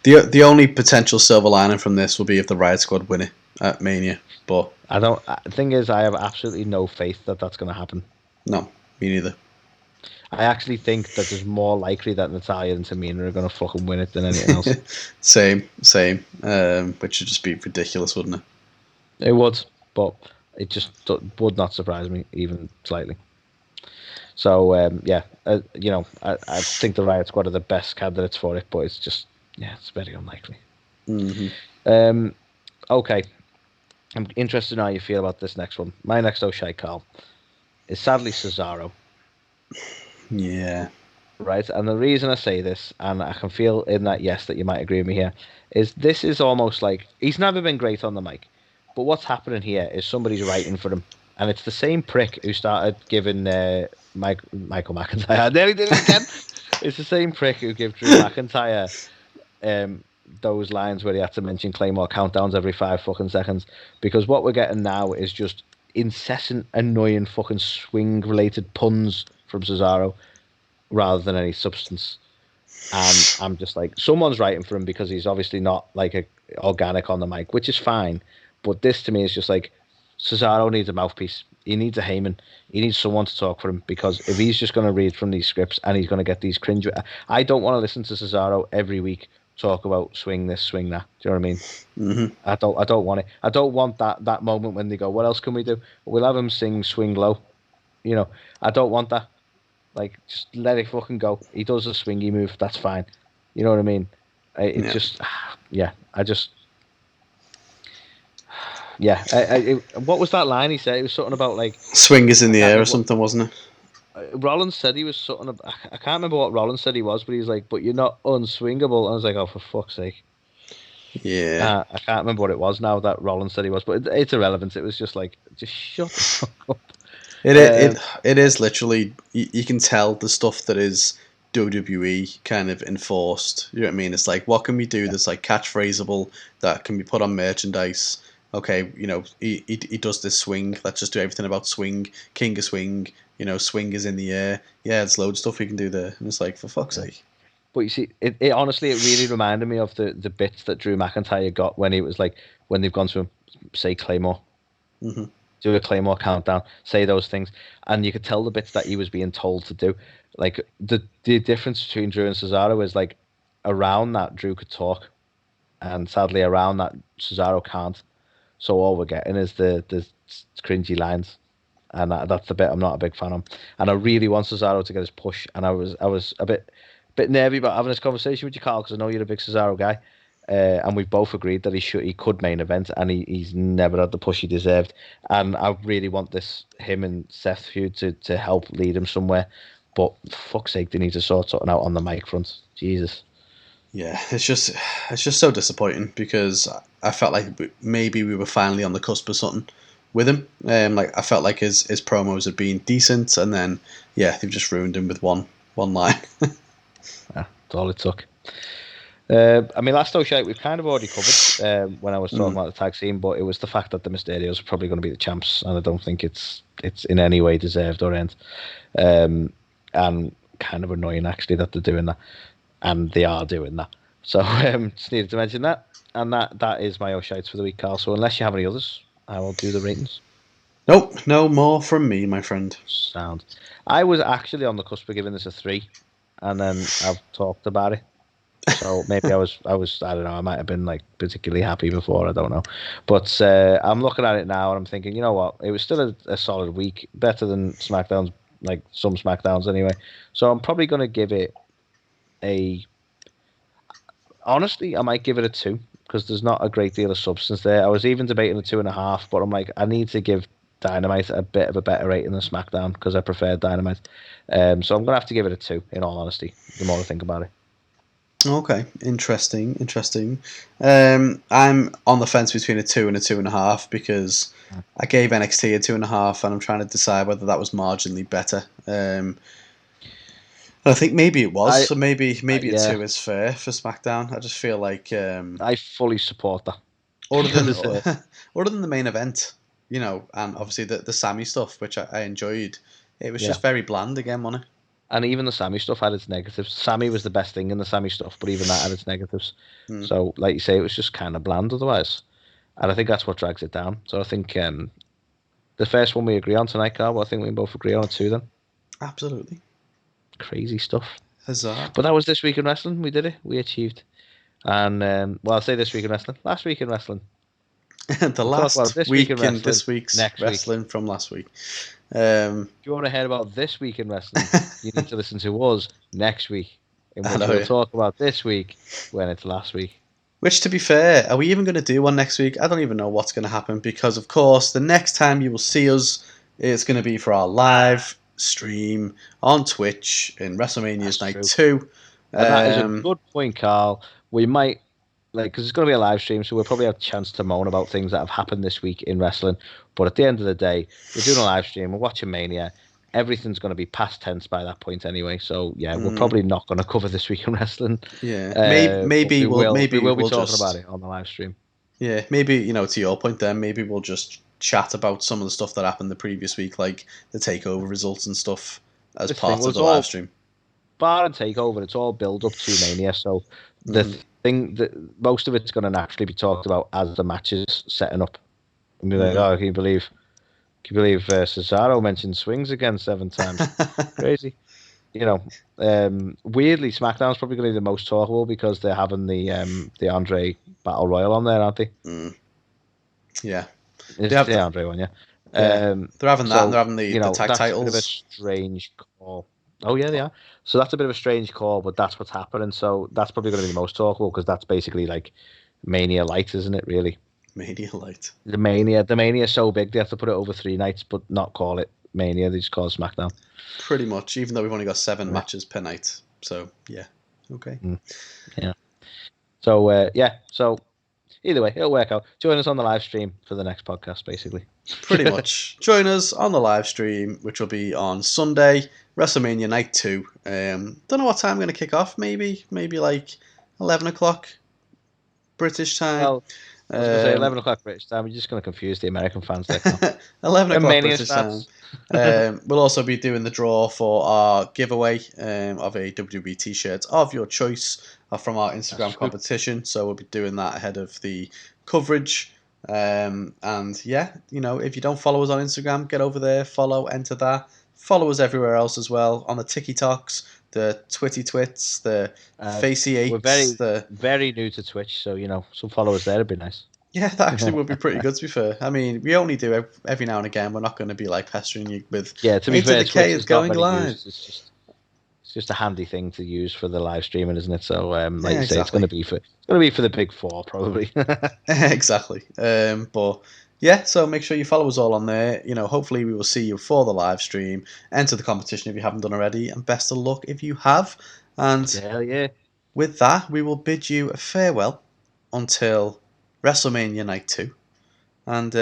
Speaker 2: The only potential silver lining from this will be if the Riot Squad win it at Mania. But
Speaker 1: the thing is, I have absolutely no faith that that's going to happen.
Speaker 2: No, me neither.
Speaker 1: I actually think that there's more likely that Natalya and Tamina are going to fucking win it than anything else.
Speaker 2: Same. Which would just be ridiculous, wouldn't it?
Speaker 1: It would, but it just would not surprise me even slightly. So I think the Riot Squad are the best candidates for it, but it's just, it's very unlikely.
Speaker 2: Mm-hmm.
Speaker 1: Okay, I'm interested in how you feel about this next one. My next O'Shea, Carl, is sadly Cesaro.
Speaker 2: Yeah.
Speaker 1: Right, and the reason I say this, and I can feel in that that you might agree with me here, is this is almost like, he's never been great on the mic, but what's happening here is somebody's writing for him, and it's the same prick who started giving Michael McIntyre. I nearly did it again. It's the same prick who gave Drew McIntyre those lines where he had to mention Claymore countdowns every 5 fucking seconds. Because what we're getting now is just incessant, annoying fucking swing-related puns from Cesaro rather than any substance. And I'm just like, someone's writing for him because he's obviously not like a organic on the mic, which is fine. But this to me is just like, Cesaro needs a mouthpiece. He needs a Heyman. He needs someone to talk for him, because if he's just going to read from these scripts and he's going to get these cringe, I don't want to listen to Cesaro every week talk about swing this, swing that. Do you know what I mean?
Speaker 2: Mm-hmm.
Speaker 1: I don't want it. I don't want that moment when they go, what else can we do? We'll have him sing Swing Low. You know, I don't want that. Like, just let it fucking go. He does a swingy move. That's fine. You know what I mean? What was that line he said? It was something about like
Speaker 2: swing is in the air or something, wasn't it?
Speaker 1: Rollins said he was something. I can't remember what Rollins said he was, but he was like, "But you're not unswingable." And I was like, "Oh, for fuck's sake!"
Speaker 2: Yeah,
Speaker 1: I can't remember what it was now that Rollins said he was, but it's irrelevant. It was just like, just shut the fuck up.
Speaker 2: It is literally, you can tell the stuff that is WWE kind of enforced. You know what I mean? It's like, what can we do that's like catchphraseable, that can be put on merchandise? Okay, you know, he does this swing. Let's just do everything about swing. King of swing. You know, swing is in the air. Yeah, there's loads of stuff we can do there. And it's like, for fuck's sake.
Speaker 1: But you see, it honestly, it really reminded me of the bits that Drew McIntyre got when he was like, when they've gone to him, say Claymore.
Speaker 2: Mm-hmm.
Speaker 1: Do a Claymore countdown, say those things, and you could tell the bits that he was being told to do. Like the difference between Drew and Cesaro is like, around that Drew could talk, and sadly around that Cesaro can't. So all we're getting is the cringy lines, and that's the bit I'm not a big fan of. And I really want Cesaro to get his push, and I was a bit nervy about having this conversation with you, Carl, because I know you're a big Cesaro guy. And we've both agreed that he could main event, and he's never had the push he deserved. And I really want him and Seth feud to help lead him somewhere. But for fuck's sake, they need to sort something out on the mic front. Jesus.
Speaker 2: Yeah, it's just so disappointing, because I felt like maybe we were finally on the cusp of something with him. Like, I felt like his promos had been decent, and then they've just ruined him with one line.
Speaker 1: That's all it took. I mean, last show we've kind of already covered when I was talking about the tag scene, but it was the fact that the Mysterios are probably going to be the champs, and I don't think it's in any way deserved or earned. And kind of annoying actually that they're doing that, and they are doing that. So just needed to mention that, and that is my O'Shites for the week, Carl. So unless you have any others, I will do the ratings.
Speaker 2: Nope, no more from me, my friend.
Speaker 1: Sound. I was actually on the cusp of giving this a 3, and then I've talked about it. So maybe I was I don't know, I might have been like particularly happy before, I don't know. But I'm looking at it now and I'm thinking, you know what, it was still a solid week, better than SmackDown's, like some SmackDowns anyway. So I'm probably going to give it honestly, I might give it a 2, because there's not a great deal of substance there. I was even debating a 2.5, but I'm like, I need to give Dynamite a bit of a better rating than SmackDown, because I prefer Dynamite. So I'm going to have to give it a 2, in all honesty, the more I think about it.
Speaker 2: Okay, interesting. I'm on the fence between a 2 and a 2.5, because I gave NXT a 2.5, and I'm trying to decide whether that was marginally better. I think maybe it was, so maybe a 2 is fair for SmackDown. I just feel like
Speaker 1: I fully support that.
Speaker 2: Other than the main event, you know, and obviously the Sammy stuff, which I enjoyed, it was just very bland again, wasn't it?
Speaker 1: And even the Sammy stuff had its negatives. Sammy was the best thing in the Sammy stuff, but even that had its negatives. So, like you say, it was just kind of bland otherwise. And I think that's what drags it down. So I think the first one we agree on tonight, Carl, I think we can both agree on a 2 then.
Speaker 2: Absolutely.
Speaker 1: Crazy stuff.
Speaker 2: Huzzah.
Speaker 1: But that was This Week in Wrestling. We did it. We achieved. And, I'll say This Week in Wrestling. Last week in wrestling.
Speaker 2: The last week in this week's wrestling from last week.
Speaker 1: If you want to hear about this week in wrestling, you need to listen to us next week, in which we'll talk about this week when it's last week.
Speaker 2: Which, to be fair, are we even going to do one next week? I don't even know what's going to happen, because, of course, the next time you will see us, it's going to be for our live stream on Twitch in WrestleMania's Night 2.
Speaker 1: And that is a good point, Carl. We might, because it's going to be a live stream, so we'll probably have a chance to moan about things that have happened this week in wrestling. But at the end of the day, we're doing a live stream, we're watching Mania, everything's going to be past tense by that point anyway. So yeah, we're probably not going to cover This Week in Wrestling.
Speaker 2: Yeah, maybe we will be
Speaker 1: talking about it on the live stream.
Speaker 2: Yeah, maybe, to your point then, maybe we'll just chat about some of the stuff that happened the previous week, like the TakeOver results and stuff, as part of the live stream.
Speaker 1: Bar and TakeOver, it's all build up to Mania, so the thing that most of it's going to naturally be talked about as the matches setting up. And be like, oh, can you believe Cesaro mentioned swings again 7 times? Crazy. Weirdly, SmackDown's probably going to be the most talkable because they're having the Andre Battle Royal on there, aren't they?
Speaker 2: Yeah.
Speaker 1: It's the Andre one, yeah.
Speaker 2: They're having that, and they're having the tag titles.
Speaker 1: That's a bit of a strange call. Oh, yeah, they are. So that's a bit of a strange call, but that's what's happening. So that's probably going to be the most talkable because that's basically like Mania Light, isn't it, really?
Speaker 2: Mania Light.
Speaker 1: The Mania is so big, they have to put it over 3 nights, but not call it Mania. They just call it SmackDown.
Speaker 2: Pretty much, even though we've only got 7 matches per night. So, yeah. Okay.
Speaker 1: Yeah. So, So, either way, it'll work out. Join us on the live stream for the next podcast, basically.
Speaker 2: Pretty much. Join us on the live stream, which will be on Sunday, WrestleMania Night 2. Don't know what time I'm going to kick off. Maybe like 11 o'clock British time.
Speaker 1: Well, I was going to say 11 o'clock British time. We're just going to confuse the American fans there.
Speaker 2: 11 o'clock British time. We'll also be doing the draw for our giveaway of a WWE t-shirt of your choice from our Instagram competition. So we'll be doing that ahead of the coverage. And yeah, if you don't follow us on Instagram, get over there, follow, enter that. Follow us everywhere else as well on the TikToks, the Twitty Twits, the Facey 8s.
Speaker 1: We're very new to Twitch, so some followers there would be nice.
Speaker 2: Yeah, that actually would be pretty good, to be fair. I mean, we only do every now and again. We're not going to be like pestering you with.
Speaker 1: Yeah, to be fair,
Speaker 2: A2theK is going live.
Speaker 1: It's just a handy thing to use for the live streaming, isn't it? So, like you say,
Speaker 2: exactly.
Speaker 1: it's going to be for the big 4 probably.
Speaker 2: Exactly. But yeah, so make sure you follow us all on there. Hopefully we will see you for the live stream. Enter the competition if you haven't done already, and best of luck if you have. And
Speaker 1: hell yeah.
Speaker 2: With that, we will bid you a farewell until WrestleMania Night 2. And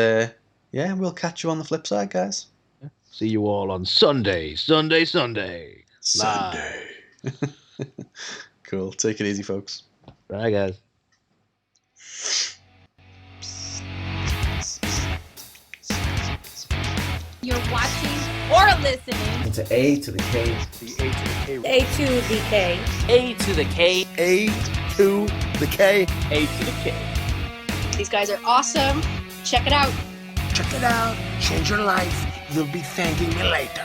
Speaker 2: we'll catch you on the flip side, guys.
Speaker 1: See you all on Sunday.
Speaker 2: Cool. Take it easy, folks.
Speaker 1: Bye, guys.
Speaker 3: You're watching or listening
Speaker 4: to A2theK.
Speaker 3: A2theK.
Speaker 4: A2theK.
Speaker 5: A2theK.
Speaker 4: A2theK.
Speaker 3: These guys are awesome. Check it out.
Speaker 5: Check it out. Change your life. You'll be thanking me later.